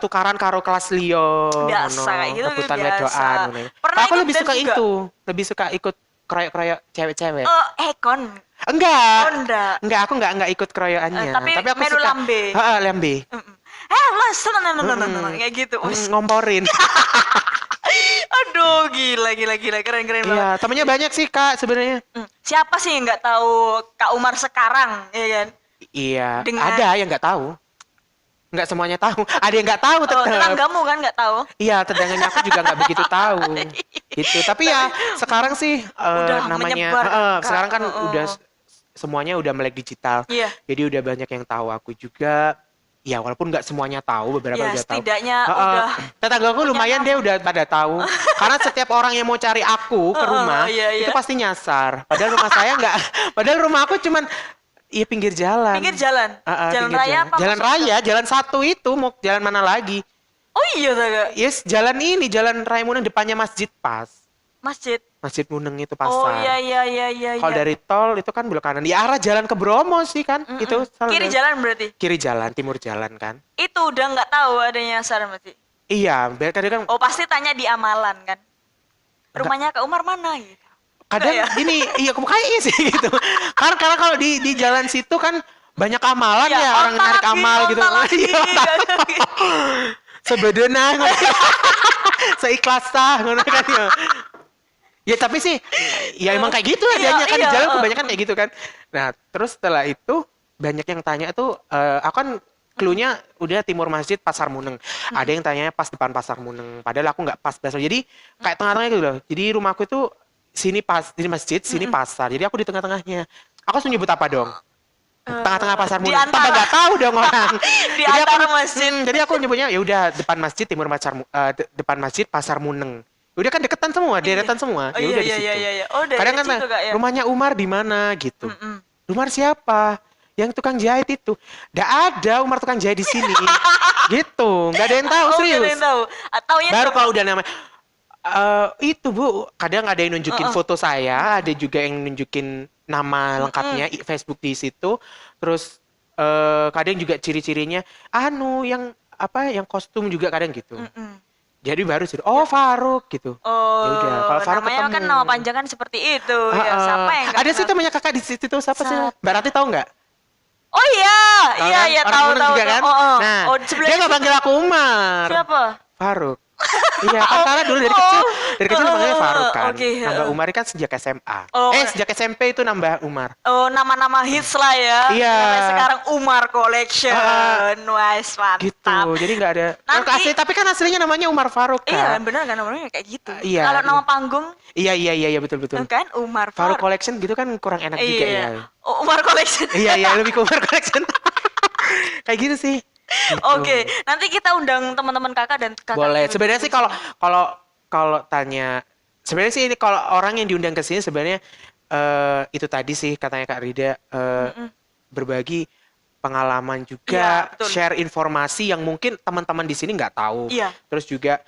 [SPEAKER 1] Tukaran karo kelas liyo.
[SPEAKER 2] Biasa kayak gitu.
[SPEAKER 1] Rebutan
[SPEAKER 2] Biasa.
[SPEAKER 1] wedoan.
[SPEAKER 2] Pernah
[SPEAKER 1] Aku
[SPEAKER 2] ikut
[SPEAKER 1] lebih
[SPEAKER 2] dance
[SPEAKER 1] suka
[SPEAKER 2] juga?
[SPEAKER 1] itu, lebih suka ikut kroyok-kroyok cewek-cewek.
[SPEAKER 2] Kon.
[SPEAKER 1] Enggak.
[SPEAKER 2] Oh, enggak.
[SPEAKER 1] Enggak, aku enggak ikut keroyokannya.
[SPEAKER 2] Tapi
[SPEAKER 1] aku
[SPEAKER 2] menu
[SPEAKER 1] suka
[SPEAKER 2] lambe.
[SPEAKER 1] Lambe.
[SPEAKER 2] Mas, kayak gitu.
[SPEAKER 1] Ngomporin.
[SPEAKER 2] Aduh, gila, keren banget.
[SPEAKER 1] Iya, temennya banyak sih Kak sebenarnya.
[SPEAKER 2] Siapa sih yang nggak tahu Kak Umar sekarang, ya kan?
[SPEAKER 1] Iya,
[SPEAKER 2] Dengan-
[SPEAKER 1] ada yang nggak tahu. Nggak semuanya tahu. Ada yang nggak tahu tetap.
[SPEAKER 2] Tetanggamu kan nggak tahu?
[SPEAKER 1] Iya, tetangganya aku juga nggak begitu tahu. Gitu. Tapi ya sekarang sih
[SPEAKER 2] Udah
[SPEAKER 1] namanya
[SPEAKER 2] menyebar, Kak.
[SPEAKER 1] sekarang kan udah semuanya udah melek digital.
[SPEAKER 2] Iya.
[SPEAKER 1] Jadi udah banyak yang tahu aku juga. Ya walaupun nggak semuanya tahu, beberapa
[SPEAKER 2] Ya,
[SPEAKER 1] udah tahu.
[SPEAKER 2] setidaknya udah
[SPEAKER 1] Tetanggaku lumayan dia udah pada tahu. Karena setiap orang yang mau cari aku ke rumah
[SPEAKER 2] iya.
[SPEAKER 1] itu pasti nyasar. Padahal rumah saya nggak. Padahal rumah aku cuman iya pinggir jalan.
[SPEAKER 2] Pinggir jalan? Jalan
[SPEAKER 1] pinggir
[SPEAKER 2] raya apa?
[SPEAKER 1] Jalan
[SPEAKER 2] maksudnya?
[SPEAKER 1] raya, jalan satu itu mau jalan mana lagi?
[SPEAKER 2] Oh iya, Kak.
[SPEAKER 1] Yes, jalan ini, jalan Raya Muneng depannya masjid pas.
[SPEAKER 2] Masjid.
[SPEAKER 1] Masjid Muneng itu pasar.
[SPEAKER 2] Oh iya.
[SPEAKER 1] Kalau dari tol itu kan belok kanan. Di arah jalan ke Bromo sih kan. Itu salah
[SPEAKER 2] Kiri
[SPEAKER 1] jalan.
[SPEAKER 2] jalan berarti?
[SPEAKER 1] Kiri jalan, timur jalan kan.
[SPEAKER 2] Itu udah nggak tahu adanya nyasar berarti?
[SPEAKER 1] Iya, kadang kan
[SPEAKER 2] Oh pasti tanya di amalan kan? Rumahnya Kak Umar mana gitu?
[SPEAKER 1] kadang
[SPEAKER 2] Enggak ya?
[SPEAKER 1] ini iya kayaknya sih gitu. Karena kalau di jalan situ kan banyak amalan ya, orang
[SPEAKER 2] onta
[SPEAKER 1] narik
[SPEAKER 2] lagi,
[SPEAKER 1] amal gitu.
[SPEAKER 2] onta lagi.
[SPEAKER 1] Iya, onta. Sebedena seikhlas tah ngono kan ya. Ya tapi sih ya emang kayak gitu adanya kan di
[SPEAKER 2] iya,
[SPEAKER 1] jalan kebanyakan kayak gitu kan. Nah, terus setelah itu banyak yang tanya tuh aku kan clue-nya udah timur masjid Pasar Muneng. Ada yang tanya pas depan Pasar Muneng. Padahal aku nggak pas pasar. Jadi kayak tengah-tengah gitu loh. Jadi rumahku itu sini masjid, sini pasar. Jadi aku di tengah-tengahnya. Aku harus nyebut apa dong? Tengah-tengah Pasar
[SPEAKER 2] di
[SPEAKER 1] Muneng.
[SPEAKER 2] antara-
[SPEAKER 1] Tambah nggak tahu dong orang.
[SPEAKER 2] Di
[SPEAKER 1] Jadi
[SPEAKER 2] antara
[SPEAKER 1] aku,
[SPEAKER 2] masjid.
[SPEAKER 1] jadi aku nyebutnya ya udah depan masjid depan masjid Pasar Muneng. Udah kan deketan semua, deretan semua.
[SPEAKER 2] Oh,
[SPEAKER 1] Ya udah di
[SPEAKER 2] iya,
[SPEAKER 1] situ.
[SPEAKER 2] iya. Oh, dari
[SPEAKER 1] Kadang kan
[SPEAKER 2] situ, Kak, ya?
[SPEAKER 1] rumahnya Umar di mana gitu. Umar siapa? Yang tukang jahit itu. Nggak ada Umar tukang jahit di sini. Gitu. Nggak ada yang tahu
[SPEAKER 2] Oh,
[SPEAKER 1] serius.
[SPEAKER 2] nggak ada yang tahu. Taunya
[SPEAKER 1] Baru
[SPEAKER 2] cuma-
[SPEAKER 1] kalau udah nama itu Bu, kadang ada yang nunjukin foto saya, ada juga yang nunjukin nama lengkapnya Facebook di situ. Terus kadang juga ciri-cirinya yang yang kostum juga kadang gitu. Jadi baru sih, Faruk gitu.
[SPEAKER 2] Oh,
[SPEAKER 1] Ya udah, kalau Faruk
[SPEAKER 2] namanya
[SPEAKER 1] ketemu.
[SPEAKER 2] kan nama panjang kan seperti itu. Ya, siapa yang nggak
[SPEAKER 1] Ada sih
[SPEAKER 2] kenal?
[SPEAKER 1] temannya kakak di situ siapa sih?
[SPEAKER 2] Siapa?
[SPEAKER 1] Mbak Rati tahu nggak?
[SPEAKER 2] Oh iya,
[SPEAKER 1] Tahu
[SPEAKER 2] iya,
[SPEAKER 1] kan?
[SPEAKER 2] iya,
[SPEAKER 1] Orang
[SPEAKER 2] tahu,
[SPEAKER 1] Muneng
[SPEAKER 2] tahu.
[SPEAKER 1] juga kan?
[SPEAKER 2] Oh.
[SPEAKER 1] Nah,
[SPEAKER 2] Oh, sebelah
[SPEAKER 1] dia nggak
[SPEAKER 2] situ.
[SPEAKER 1] panggil aku Umar.
[SPEAKER 2] Siapa?
[SPEAKER 1] Faruk. Iya, kan karena dulu dari kecil namanya Faruk kan.
[SPEAKER 2] Oke.
[SPEAKER 1] Nambah Umar kan sejak SMA.
[SPEAKER 2] Oh.
[SPEAKER 1] Sejak SMP itu nambah Umar.
[SPEAKER 2] Oh, nama-nama hits lah ya.
[SPEAKER 1] Iya.
[SPEAKER 2] Sampai sekarang Umar Collection. Wes, mantap.
[SPEAKER 1] Gitu. Jadi nggak ada.
[SPEAKER 2] Nanti-
[SPEAKER 1] Tapi kan aslinya namanya Umar Faruk
[SPEAKER 2] Iya,
[SPEAKER 1] kan.
[SPEAKER 2] benar kan namanya kayak gitu.
[SPEAKER 1] Iya.
[SPEAKER 2] Kalau nama panggung
[SPEAKER 1] Iya betul.
[SPEAKER 2] kan Umar
[SPEAKER 1] Faruk
[SPEAKER 2] Faruk.
[SPEAKER 1] Collection gitu kan kurang enak juga ya.
[SPEAKER 2] Iya. Oh, Umar Collection.
[SPEAKER 1] Iya lebih ke Umar Collection. Kayak gitu sih. Gitu.
[SPEAKER 2] Oke, nanti kita undang teman-teman kakak dan kakak.
[SPEAKER 1] Boleh. Sebenarnya sih kalau kalau tanya, sebenarnya sih ini kalau orang yang diundang ke sini sebenarnya itu tadi sih katanya Kak Rida, berbagi pengalaman juga,
[SPEAKER 2] Iya, betul.
[SPEAKER 1] share informasi yang mungkin teman-teman di sini nggak tahu.
[SPEAKER 2] Iya,
[SPEAKER 1] Terus juga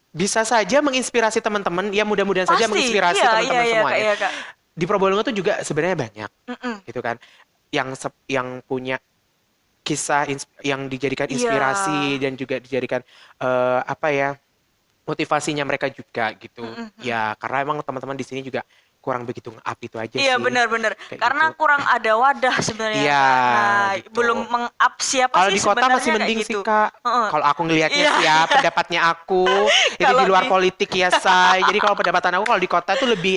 [SPEAKER 1] bisa saja menginspirasi teman-teman, ya mudah-mudahan saja
[SPEAKER 2] pasti.
[SPEAKER 1] menginspirasi
[SPEAKER 2] Iya, iya,
[SPEAKER 1] teman-teman
[SPEAKER 2] iya, Kak,
[SPEAKER 1] semuanya.
[SPEAKER 2] iya, Kak.
[SPEAKER 1] Di Probolinggo tuh juga sebenarnya banyak,
[SPEAKER 2] Mm-mm.
[SPEAKER 1] gitu kan, yang punya kisah yang dijadikan
[SPEAKER 2] Iya.
[SPEAKER 1] inspirasi dan juga dijadikan apa ya, motivasinya mereka juga gitu.
[SPEAKER 2] Mm-mm.
[SPEAKER 1] Ya karena emang teman-teman di sini juga kurang begitu nge-up itu aja
[SPEAKER 2] Iya,
[SPEAKER 1] sih.
[SPEAKER 2] benar-benar.
[SPEAKER 1] Kayak
[SPEAKER 2] Karena
[SPEAKER 1] gitu.
[SPEAKER 2] kurang ada wadah sebenarnya,
[SPEAKER 1] Iya,
[SPEAKER 2] Kak. Nah,
[SPEAKER 1] gitu.
[SPEAKER 2] belum meng-up siapa
[SPEAKER 1] Kalau
[SPEAKER 2] sih
[SPEAKER 1] di kota masih
[SPEAKER 2] sebenarnya kayak
[SPEAKER 1] mending sih
[SPEAKER 2] gitu.
[SPEAKER 1] Kak.
[SPEAKER 2] Heeh.
[SPEAKER 1] Kalau aku ngelihatnya
[SPEAKER 2] Iya.
[SPEAKER 1] sih ya, pendapatnya aku ini
[SPEAKER 2] Kalau
[SPEAKER 1] di luar
[SPEAKER 2] di
[SPEAKER 1] politik ya say. Jadi kalau pendapatan aku kalau di kota itu lebih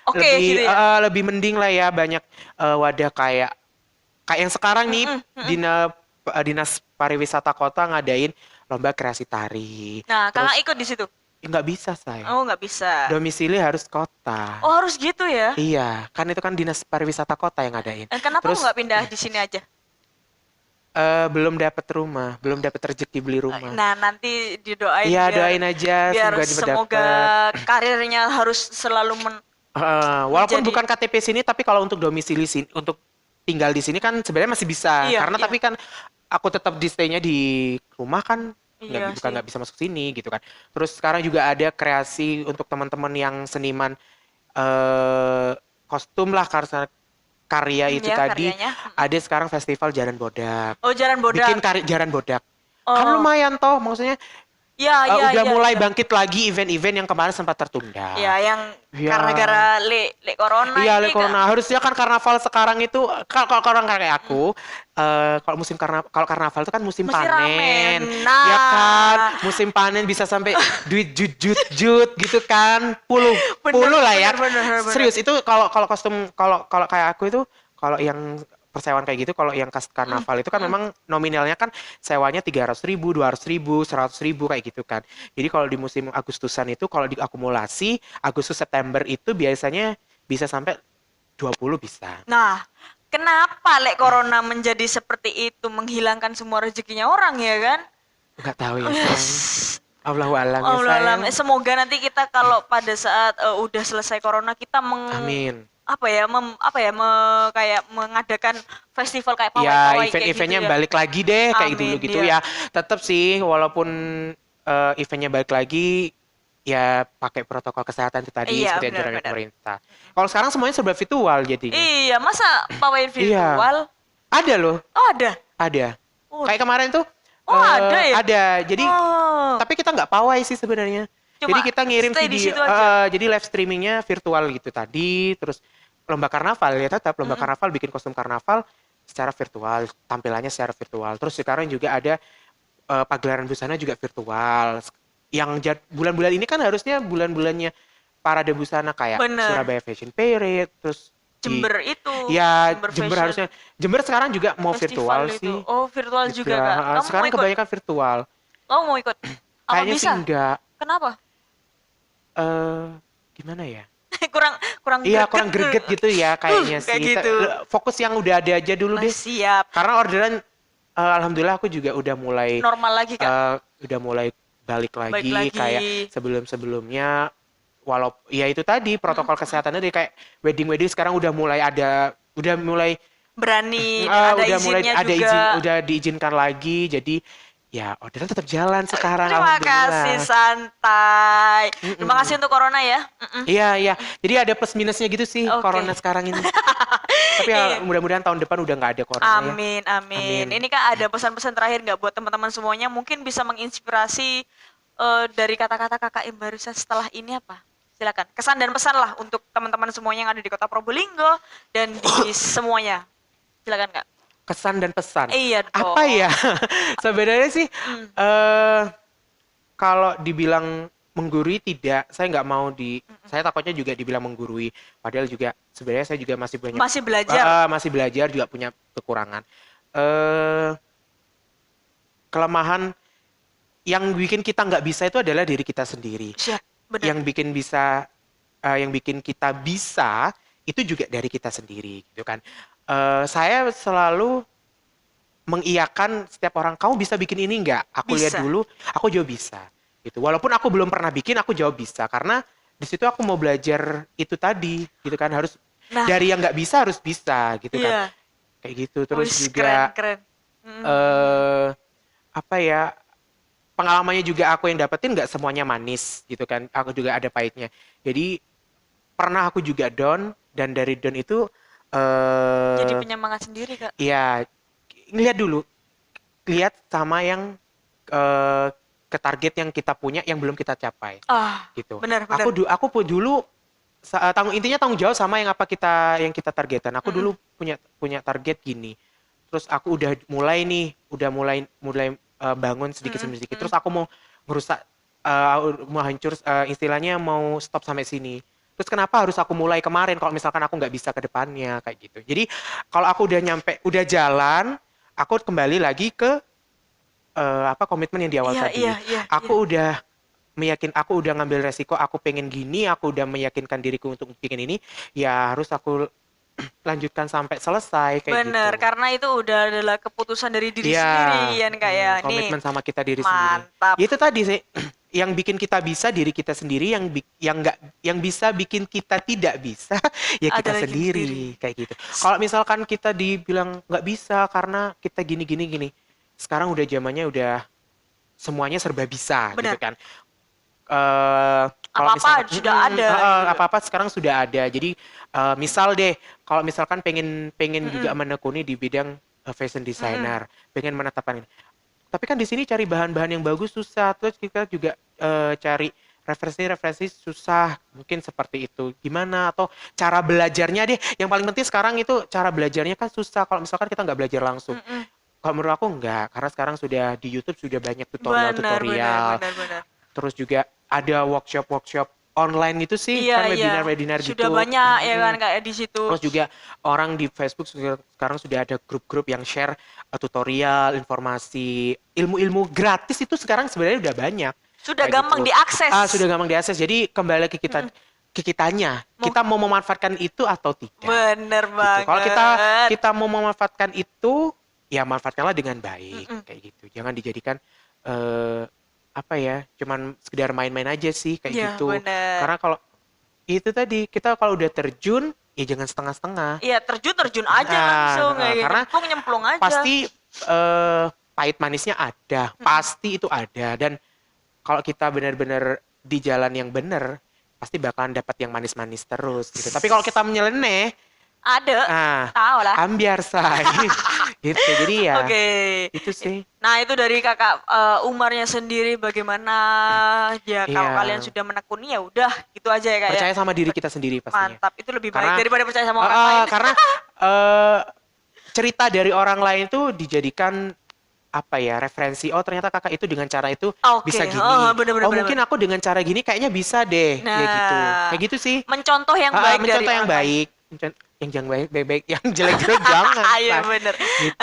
[SPEAKER 2] oke
[SPEAKER 1] lebih
[SPEAKER 2] gitu ya.
[SPEAKER 1] lebih mending lah ya, banyak wadah kayak kayak yang sekarang nih
[SPEAKER 2] Mm-mm, mm-mm.
[SPEAKER 1] dinas pariwisata kota ngadain lomba kreasi tari.
[SPEAKER 2] Nah,
[SPEAKER 1] Terus
[SPEAKER 2] Kakak ikut di situ?
[SPEAKER 1] nggak bisa say.
[SPEAKER 2] Oh, nggak bisa.
[SPEAKER 1] Domisili harus kota.
[SPEAKER 2] Oh, harus gitu ya?
[SPEAKER 1] Iya, kan itu kan dinas pariwisata kota yang ngadain.
[SPEAKER 2] Kenapa
[SPEAKER 1] Terus
[SPEAKER 2] nggak pindah di sini aja?
[SPEAKER 1] belum dapat rumah, belum dapat rezeki beli rumah.
[SPEAKER 2] Nah, nanti didoain
[SPEAKER 1] Iya,
[SPEAKER 2] biar
[SPEAKER 1] doain aja
[SPEAKER 2] biar
[SPEAKER 1] semoga
[SPEAKER 2] semoga
[SPEAKER 1] dapat.
[SPEAKER 2] karirnya harus selalu
[SPEAKER 1] Walaupun
[SPEAKER 2] menjadi.
[SPEAKER 1] bukan KTP sini, tapi kalau untuk domisili sini, untuk tinggal di sini kan sebenarnya masih bisa.
[SPEAKER 2] Iya,
[SPEAKER 1] Karena
[SPEAKER 2] iya.
[SPEAKER 1] tapi kan aku tetap di stay-nya di rumah kan
[SPEAKER 2] Iya
[SPEAKER 1] bukan
[SPEAKER 2] sih.
[SPEAKER 1] nggak bisa masuk sini gitu kan. Terus sekarang juga ada kreasi untuk teman-teman yang seniman kostum lah karena karya itu
[SPEAKER 2] Ya,
[SPEAKER 1] tadi.
[SPEAKER 2] karyanya.
[SPEAKER 1] Ada sekarang festival Jaran Bodak.
[SPEAKER 2] Oh, Jaran Bodak.
[SPEAKER 1] Bikin Jaran Bodak. Kan
[SPEAKER 2] Oh,
[SPEAKER 1] lumayan toh, maksudnya
[SPEAKER 2] ya, ya,
[SPEAKER 1] udah
[SPEAKER 2] ya,
[SPEAKER 1] mulai
[SPEAKER 2] ya.
[SPEAKER 1] bangkit lagi event-event yang kemarin sempat tertunda.
[SPEAKER 2] Ya, yang
[SPEAKER 1] Ya.
[SPEAKER 2] karena gara le corona
[SPEAKER 1] Iya,
[SPEAKER 2] ini,
[SPEAKER 1] corona. Harusnya kan karnaval sekarang itu kalau orang kayak aku, kalau kalau karnaval itu kan musim
[SPEAKER 2] mesti
[SPEAKER 1] panen.
[SPEAKER 2] ramen.
[SPEAKER 1] Ya kan,
[SPEAKER 2] Nah,
[SPEAKER 1] musim panen bisa sampai duit jut gitu kan. Puluh
[SPEAKER 2] bener,
[SPEAKER 1] lah ya.
[SPEAKER 2] bener.
[SPEAKER 1] Serius itu kalau kalau kostum kalau kalau kayak aku itu kalau yang persewaan kayak gitu, kalau yang karnaval itu kan memang nominalnya kan sewanya 300.000, 200.000, 100.000 kayak gitu kan. Jadi kalau di musim Agustusan itu kalau diakumulasi Agustus September itu biasanya bisa sampai 20 bisa.
[SPEAKER 2] Nah, kenapa lek corona menjadi seperti itu, menghilangkan semua rezekinya orang ya kan?
[SPEAKER 1] Nggak tahu ya sayang. Allahu alam ya
[SPEAKER 2] Allah alam.
[SPEAKER 1] sayang.
[SPEAKER 2] Semoga nanti kita kalau pada saat udah selesai corona kita
[SPEAKER 1] Amin.
[SPEAKER 2] kayak mengadakan festival kayak
[SPEAKER 1] Ya,
[SPEAKER 2] pawai-pawai kayak
[SPEAKER 1] event-eventnya
[SPEAKER 2] gitu ya.
[SPEAKER 1] balik lagi deh kayak
[SPEAKER 2] Amin,
[SPEAKER 1] dulu gitu
[SPEAKER 2] ya.
[SPEAKER 1] ya. Tetap sih walaupun eventnya balik lagi ya pakai protokol kesehatan itu tadi
[SPEAKER 2] Iya,
[SPEAKER 1] seperti
[SPEAKER 2] benar,
[SPEAKER 1] anjuran
[SPEAKER 2] benar.
[SPEAKER 1] pemerintah. Kalau sekarang semuanya serba virtual jadinya.
[SPEAKER 2] Iya, masa pawai
[SPEAKER 1] Iya.
[SPEAKER 2] virtual?
[SPEAKER 1] Ada loh,
[SPEAKER 2] Oh, ada.
[SPEAKER 1] ada.
[SPEAKER 2] Oh,
[SPEAKER 1] Kayak kemarin tuh
[SPEAKER 2] ada ya?
[SPEAKER 1] ada. Jadi
[SPEAKER 2] Oh.
[SPEAKER 1] tapi kita nggak pawai sih sebenarnya.
[SPEAKER 2] Cuma
[SPEAKER 1] Jadi kita ngirim
[SPEAKER 2] stay di
[SPEAKER 1] video,
[SPEAKER 2] situ aja.
[SPEAKER 1] jadi live streamingnya virtual gitu tadi. Terus lomba karnaval ya tetap lomba karnaval, bikin kostum karnaval secara virtual, tampilannya secara virtual. Terus sekarang juga ada pagelaran busana juga virtual. Yang bulan-bulan ini kan harusnya bulan-bulannya parade busana kayak
[SPEAKER 2] Bener.
[SPEAKER 1] Surabaya Fashion Parade, terus
[SPEAKER 2] Jember itu.
[SPEAKER 1] ya
[SPEAKER 2] Jember
[SPEAKER 1] Jember
[SPEAKER 2] Fashion
[SPEAKER 1] harusnya. Jember sekarang juga mau
[SPEAKER 2] Festival
[SPEAKER 1] virtual
[SPEAKER 2] itu.
[SPEAKER 1] sih.
[SPEAKER 2] Oh, virtual juga, Kak. Kamu mau
[SPEAKER 1] Sekarang
[SPEAKER 2] ikut?
[SPEAKER 1] kebanyakan virtual.
[SPEAKER 2] Kamu mau ikut? Apa
[SPEAKER 1] Kayaknya
[SPEAKER 2] bisa?
[SPEAKER 1] sih enggak.
[SPEAKER 2] Kenapa?
[SPEAKER 1] Gimana ya?
[SPEAKER 2] kurang
[SPEAKER 1] Iya, kurang greget gitu ya kayaknya sih.
[SPEAKER 2] Kayak gitu.
[SPEAKER 1] Fokus yang udah ada aja dulu deh.
[SPEAKER 2] Siap.
[SPEAKER 1] Karena orderan alhamdulillah aku juga udah mulai
[SPEAKER 2] Normal lagi, Kak.
[SPEAKER 1] udah mulai balik
[SPEAKER 2] Baik
[SPEAKER 1] lagi
[SPEAKER 2] lagi.
[SPEAKER 1] kayak sebelum-sebelumnya. Walaupun ya itu tadi protokol kesehatannya dari kayak wedding sekarang udah mulai
[SPEAKER 2] Berani, ada
[SPEAKER 1] udah mulai
[SPEAKER 2] izinnya
[SPEAKER 1] ada
[SPEAKER 2] juga.
[SPEAKER 1] udah diizinkan lagi. Jadi ya orderan tetap jalan sekarang
[SPEAKER 2] Terima
[SPEAKER 1] alhamdulillah.
[SPEAKER 2] kasih, santai. Terima kasih untuk corona ya.
[SPEAKER 1] Iya. Jadi ada plus minusnya gitu sih
[SPEAKER 2] Oke.
[SPEAKER 1] corona sekarang ini. Tapi ya, mudah-mudahan tahun depan udah nggak ada corona ya.
[SPEAKER 2] Amin.
[SPEAKER 1] Amin.
[SPEAKER 2] Ini Kak ada pesan-pesan terakhir nggak buat teman-teman semuanya? Mungkin bisa menginspirasi dari kata-kata Kakak yang barusan setelah ini apa? Silakan. Kesan dan pesan lah untuk teman-teman semuanya yang ada di Kota Probolinggo dan di semuanya. Silakan, Kak.
[SPEAKER 1] Kesan dan pesan.
[SPEAKER 2] Iya dong.
[SPEAKER 1] Apa ya? Sebenarnya sih kalau dibilang menggurui tidak, saya nggak mau saya takutnya juga dibilang menggurui. Padahal juga sebenarnya saya juga masih banyak
[SPEAKER 2] Masih belajar.
[SPEAKER 1] masih belajar juga punya kekurangan. Kelemahan yang bikin kita nggak bisa itu adalah diri kita sendiri.
[SPEAKER 2] Siap, benar.
[SPEAKER 1] Yang bikin kita bisa itu juga dari kita sendiri, gitu kan. Saya selalu mengiyakan setiap orang, kamu bisa bikin ini nggak? Aku lihat
[SPEAKER 2] Bisa.
[SPEAKER 1] dulu, aku juga bisa. gitu. Walaupun aku belum pernah bikin, aku jawab bisa karena di situ aku mau belajar itu tadi gitu kan, harus dari yang nggak bisa harus bisa gitu kan, kayak gitu. Terus juga
[SPEAKER 2] keren.
[SPEAKER 1] Apa ya, pengalamannya juga aku yang dapetin nggak semuanya manis gitu kan, aku juga ada pahitnya. Jadi pernah aku juga down, dan dari down itu
[SPEAKER 2] jadi penyemangat sendiri Kak.
[SPEAKER 1] Iya, ngeliat dulu, lihat sama yang ke target yang kita punya yang belum kita capai. Gitu.
[SPEAKER 2] Benar.
[SPEAKER 1] Aku dulu intinya tanggung jawab sama yang kita targetan. Aku dulu punya target gini. Terus aku udah mulai bangun sedikit demi sedikit. Terus aku mau merusak, mau hancur, istilahnya mau stop sampai sini. Terus kenapa harus aku mulai kemarin kalau misalkan aku nggak bisa ke depannya, kayak gitu. Jadi kalau aku udah jalan, aku kembali lagi ke komitmen yang di awal tadi. Aku udah ngambil resiko, aku pengen gini, aku udah meyakinkan diriku untuk bikin ini, ya harus aku lanjutkan sampai selesai, kayak
[SPEAKER 2] bener,
[SPEAKER 1] gitu.
[SPEAKER 2] karena itu udah adalah keputusan dari diri sendiri kan kayak
[SPEAKER 1] komitmen sama kita diri
[SPEAKER 2] mantap.
[SPEAKER 1] sendiri. Itu tadi sih yang bikin kita bisa, diri kita sendiri, yang bisa bikin kita tidak bisa ya kita sendiri, kayak gitu. Kalau misalkan kita dibilang nggak bisa karena kita gini, sekarang udah zamannya udah semuanya serba bisa. Bener. Gitu kan.
[SPEAKER 2] Apa-apa sudah ada.
[SPEAKER 1] Apa-apa sekarang sudah ada. Jadi misal deh, kalau misalkan pengen juga menekuni di bidang fashion designer, pengen menetapkan ini. Tapi kan di sini cari bahan-bahan yang bagus susah. Terus kita juga cari referensi susah. Mungkin seperti itu. Gimana? Atau cara belajarnya deh. Yang paling penting sekarang itu cara belajarnya kan susah. Kalau misalkan kita nggak belajar langsung. Kalau menurut aku enggak. Karena sekarang sudah di YouTube sudah banyak tutorial.
[SPEAKER 2] Benar.
[SPEAKER 1] Terus juga ada workshop online itu sih, kan webinar gitu.
[SPEAKER 2] Sudah banyak ya kan kayak di situ.
[SPEAKER 1] Terus juga orang di Facebook sekarang sudah ada grup-grup yang share tutorial, informasi, ilmu-ilmu gratis itu sekarang sebenarnya udah banyak.
[SPEAKER 2] Sudah gampang diakses.
[SPEAKER 1] Sudah gampang diakses. Jadi kembali ke kita, ke kitanya. Kita mau memanfaatkan itu atau tidak.
[SPEAKER 2] Bener banget.
[SPEAKER 1] Kalau kita mau memanfaatkan itu, ya manfaatkanlah dengan baik, kayak gitu. Jangan dijadikan cuman sekedar main-main aja sih, kayak gitu.
[SPEAKER 2] Bener.
[SPEAKER 1] Karena kalau itu tadi, kita kalau udah terjun, ya jangan setengah-setengah.
[SPEAKER 2] Iya, terjun aja langsung.
[SPEAKER 1] Karena
[SPEAKER 2] nyemplung aja.
[SPEAKER 1] Pasti pahit manisnya ada, pasti itu ada. Dan kalau kita benar-benar di jalan yang benar, pasti bakalan dapat yang manis-manis terus gitu. Tapi kalau kita menyeleneh, tahu lah. Ambiar say. Gitu. Jadi ya. Itu sih.
[SPEAKER 2] Nah, itu dari Kakak Umarnya sendiri bagaimana ya kalau kalian sudah menekuni ya udah gitu aja ya Kak.
[SPEAKER 1] Percaya sama diri kita sendiri pastinya.
[SPEAKER 2] Mantap, itu lebih baik daripada percaya sama orang lain.
[SPEAKER 1] Karena cerita dari orang lain itu dijadikan referensi. Oh, ternyata kakak itu dengan cara itu bisa gini. Mungkin aku dengan cara gini kayaknya bisa deh.
[SPEAKER 2] Nah,
[SPEAKER 1] kayak gitu sih.
[SPEAKER 2] Mencontoh yang baik
[SPEAKER 1] mencontoh yang baik. Yang baik, yang jelek-jelek jangan.
[SPEAKER 2] Iya bener. Gitu.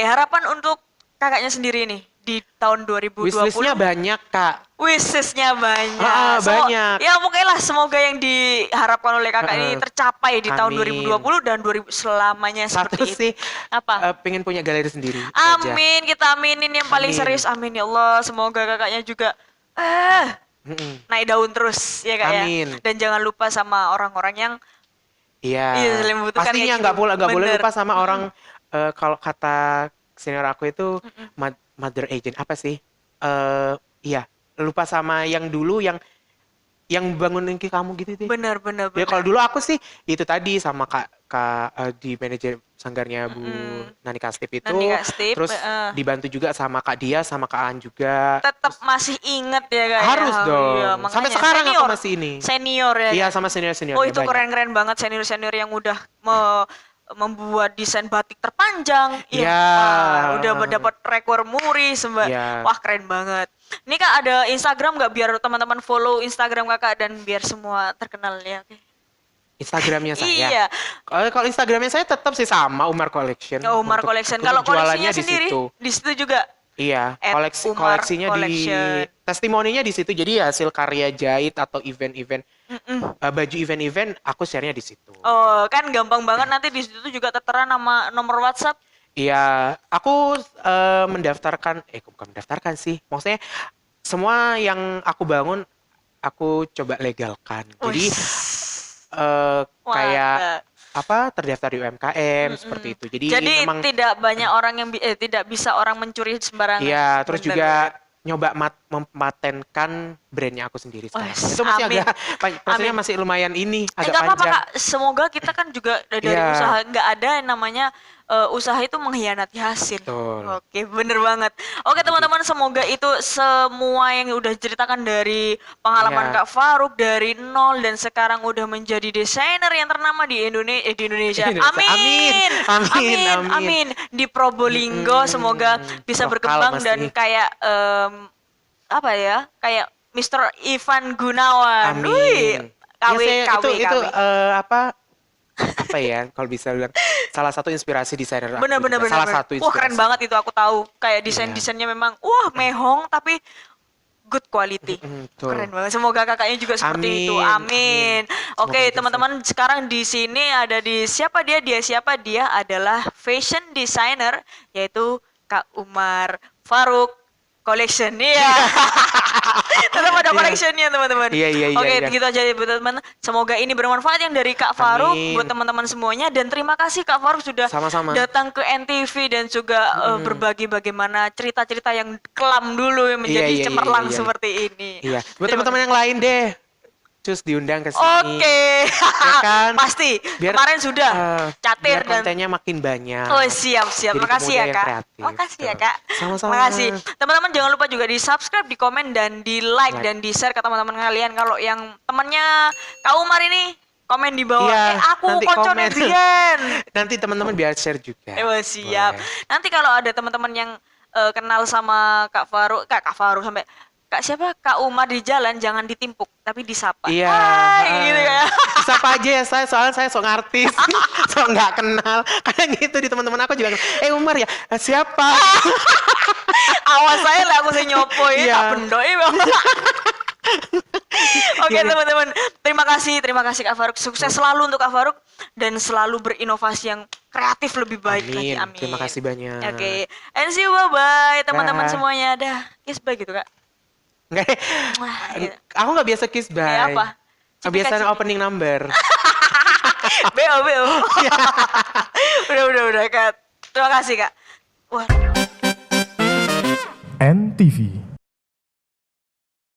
[SPEAKER 2] Harapan untuk kakaknya sendiri nih di tahun 2020.
[SPEAKER 1] Wishlist-nya banyak, Kak.
[SPEAKER 2] Wishlist-nya banyak.
[SPEAKER 1] Banyak.
[SPEAKER 2] Ya mungkin lah, semoga yang diharapkan oleh kakak ini tercapai di tahun 2020 dan selamanya seperti itu.
[SPEAKER 1] Sih, pengen punya galeri sendiri.
[SPEAKER 2] Amin, kita aminin yang paling serius. Amin ya Allah. Semoga kakaknya juga naik daun terus ya Kak.
[SPEAKER 1] Amin.
[SPEAKER 2] Dan jangan lupa sama orang-orang yang
[SPEAKER 1] pastinya nggak boleh lupa sama orang. Kalau kata senior aku itu mother agent apa sih? Lupa sama yang dulu yang bangunin kamu gitu deh.
[SPEAKER 2] Bener.
[SPEAKER 1] Ya kalau dulu aku sih itu tadi sama kak di manajer sanggarnya Bu Nani Kastip itu. Terus dibantu juga sama Kak Dia, sama Kak An juga.
[SPEAKER 2] Tetap masih inget ya Kak.
[SPEAKER 1] Harus dong. Sampai sekarang aku masih ini.
[SPEAKER 2] Senior ya.
[SPEAKER 1] Iya, sama senior.
[SPEAKER 2] Oh, itu keren-keren banget senior yang udah membuat desain batik terpanjang. Udah mendapat rekor muri Wah, keren banget. Ini Kak ada Instagram nggak biar teman-teman follow Instagram Kakak dan biar semua terkenal ya?
[SPEAKER 1] Instagramnya saya.
[SPEAKER 2] Iya.
[SPEAKER 1] Kalau Instagramnya saya tetap sih sama Umar Collection.
[SPEAKER 2] Umar Collection. Kalau koleksinya sendiri di situ juga.
[SPEAKER 1] Iya, koleksinya
[SPEAKER 2] Collection.
[SPEAKER 1] di testimoninya di situ. Jadi hasil karya jahit atau event-event baju event-event aku share-nya di situ.
[SPEAKER 2] Oh, kan gampang banget nanti di situ juga tertera nama nomor WhatsApp.
[SPEAKER 1] Iya, aku mendaftarkan bukan mendaftarkan sih. Maksudnya semua yang aku bangun aku coba legalkan. Jadi kayak terdaftar di UMKM seperti itu.
[SPEAKER 2] Jadi memang tidak banyak orang yang tidak bisa orang mencuri sembarangan.
[SPEAKER 1] Iya, terus juga nyoba mematenkan brandnya aku sendiri sekarang. Itu masih agak, prosesnya masih lumayan agak panjang.
[SPEAKER 2] Apa-apa Kak, semoga kita kan juga dari usaha, nggak ada yang namanya usaha itu mengkhianati hasil.
[SPEAKER 1] Betul.
[SPEAKER 2] Oke, bener banget. Oke teman-teman, semoga itu semua yang udah ceritakan dari pengalaman Kak Farouk dari nol dan sekarang udah menjadi desainer yang ternama di Indonesia. Amin. Di Probolinggo semoga bisa berkembang dan kayak kayak Mr. Ivan Gunawan.
[SPEAKER 1] Amin.
[SPEAKER 2] KW.
[SPEAKER 1] Apa ya kalau bisa bilang salah satu inspirasi desainer
[SPEAKER 2] bener.
[SPEAKER 1] satu inspirasi.
[SPEAKER 2] Wah keren banget itu, aku tahu kayak desainnya memang mehong tapi good quality. Keren banget. Semoga kakaknya juga seperti itu. Amin. Oke, teman-teman, sekarang di sini ada siapa dia adalah fashion designer yaitu Kak Umar Farouk Collection. Iya. Tetap ada collectionnya teman-teman.
[SPEAKER 1] Iya.
[SPEAKER 2] Oke, gitu aja ya teman-teman. Semoga ini bermanfaat yang dari Kak Farouk buat teman-teman semuanya, dan terima kasih Kak Farouk sudah datang ke NTV dan juga berbagi bagaimana cerita-cerita yang kelam dulu yang menjadi cemerlang seperti ini.
[SPEAKER 1] Iya. Buat teman-teman yang lain deh, cus diundang ke sini.
[SPEAKER 2] Oke. Ya kan? Pasti. Biar, kemarin sudah catir
[SPEAKER 1] dan kontennya makin banyak.
[SPEAKER 2] Oh, siap. Makasih ya, Kak. Makasih ya, Kak.
[SPEAKER 1] Sama-sama.
[SPEAKER 2] Makasih. Teman-teman jangan lupa juga di-subscribe, di-komen dan di-like dan di-share ke teman-teman kalian. Kalau yang temannya Kak Umar ini komen di bawah. Aku koncone Bian.
[SPEAKER 1] Nanti teman-teman biar share juga.
[SPEAKER 2] Siap. Boleh. Nanti kalau ada teman-teman yang kenal sama Kak Farouk sampai Kak Umar di jalan, jangan ditimpuk tapi disapa.
[SPEAKER 1] Iya.
[SPEAKER 2] Gitu ya.
[SPEAKER 1] Disapa aja ya soalnya saya sok artis. Sok nggak kenal. Kadang gitu di teman-teman aku juga. Umar ya, siapa?
[SPEAKER 2] Awas saya lah aku nyopo ya, tak bendoi bang. Oke teman-teman, terima kasih Kak Farouk. Sukses selalu untuk Kak Farouk dan selalu berinovasi yang kreatif lebih baik lagi. Amin.
[SPEAKER 1] Terima kasih banyak.
[SPEAKER 2] Oke. And see you, bye teman-teman semuanya. Dah, kiss bye gitu Kak.
[SPEAKER 1] Enggak, aku nggak biasa kiss bye.
[SPEAKER 2] Kayak apa?
[SPEAKER 1] Biasanya opening number.
[SPEAKER 2] BO. Udah Kak. Terima kasih Kak. Wah.
[SPEAKER 3] NTV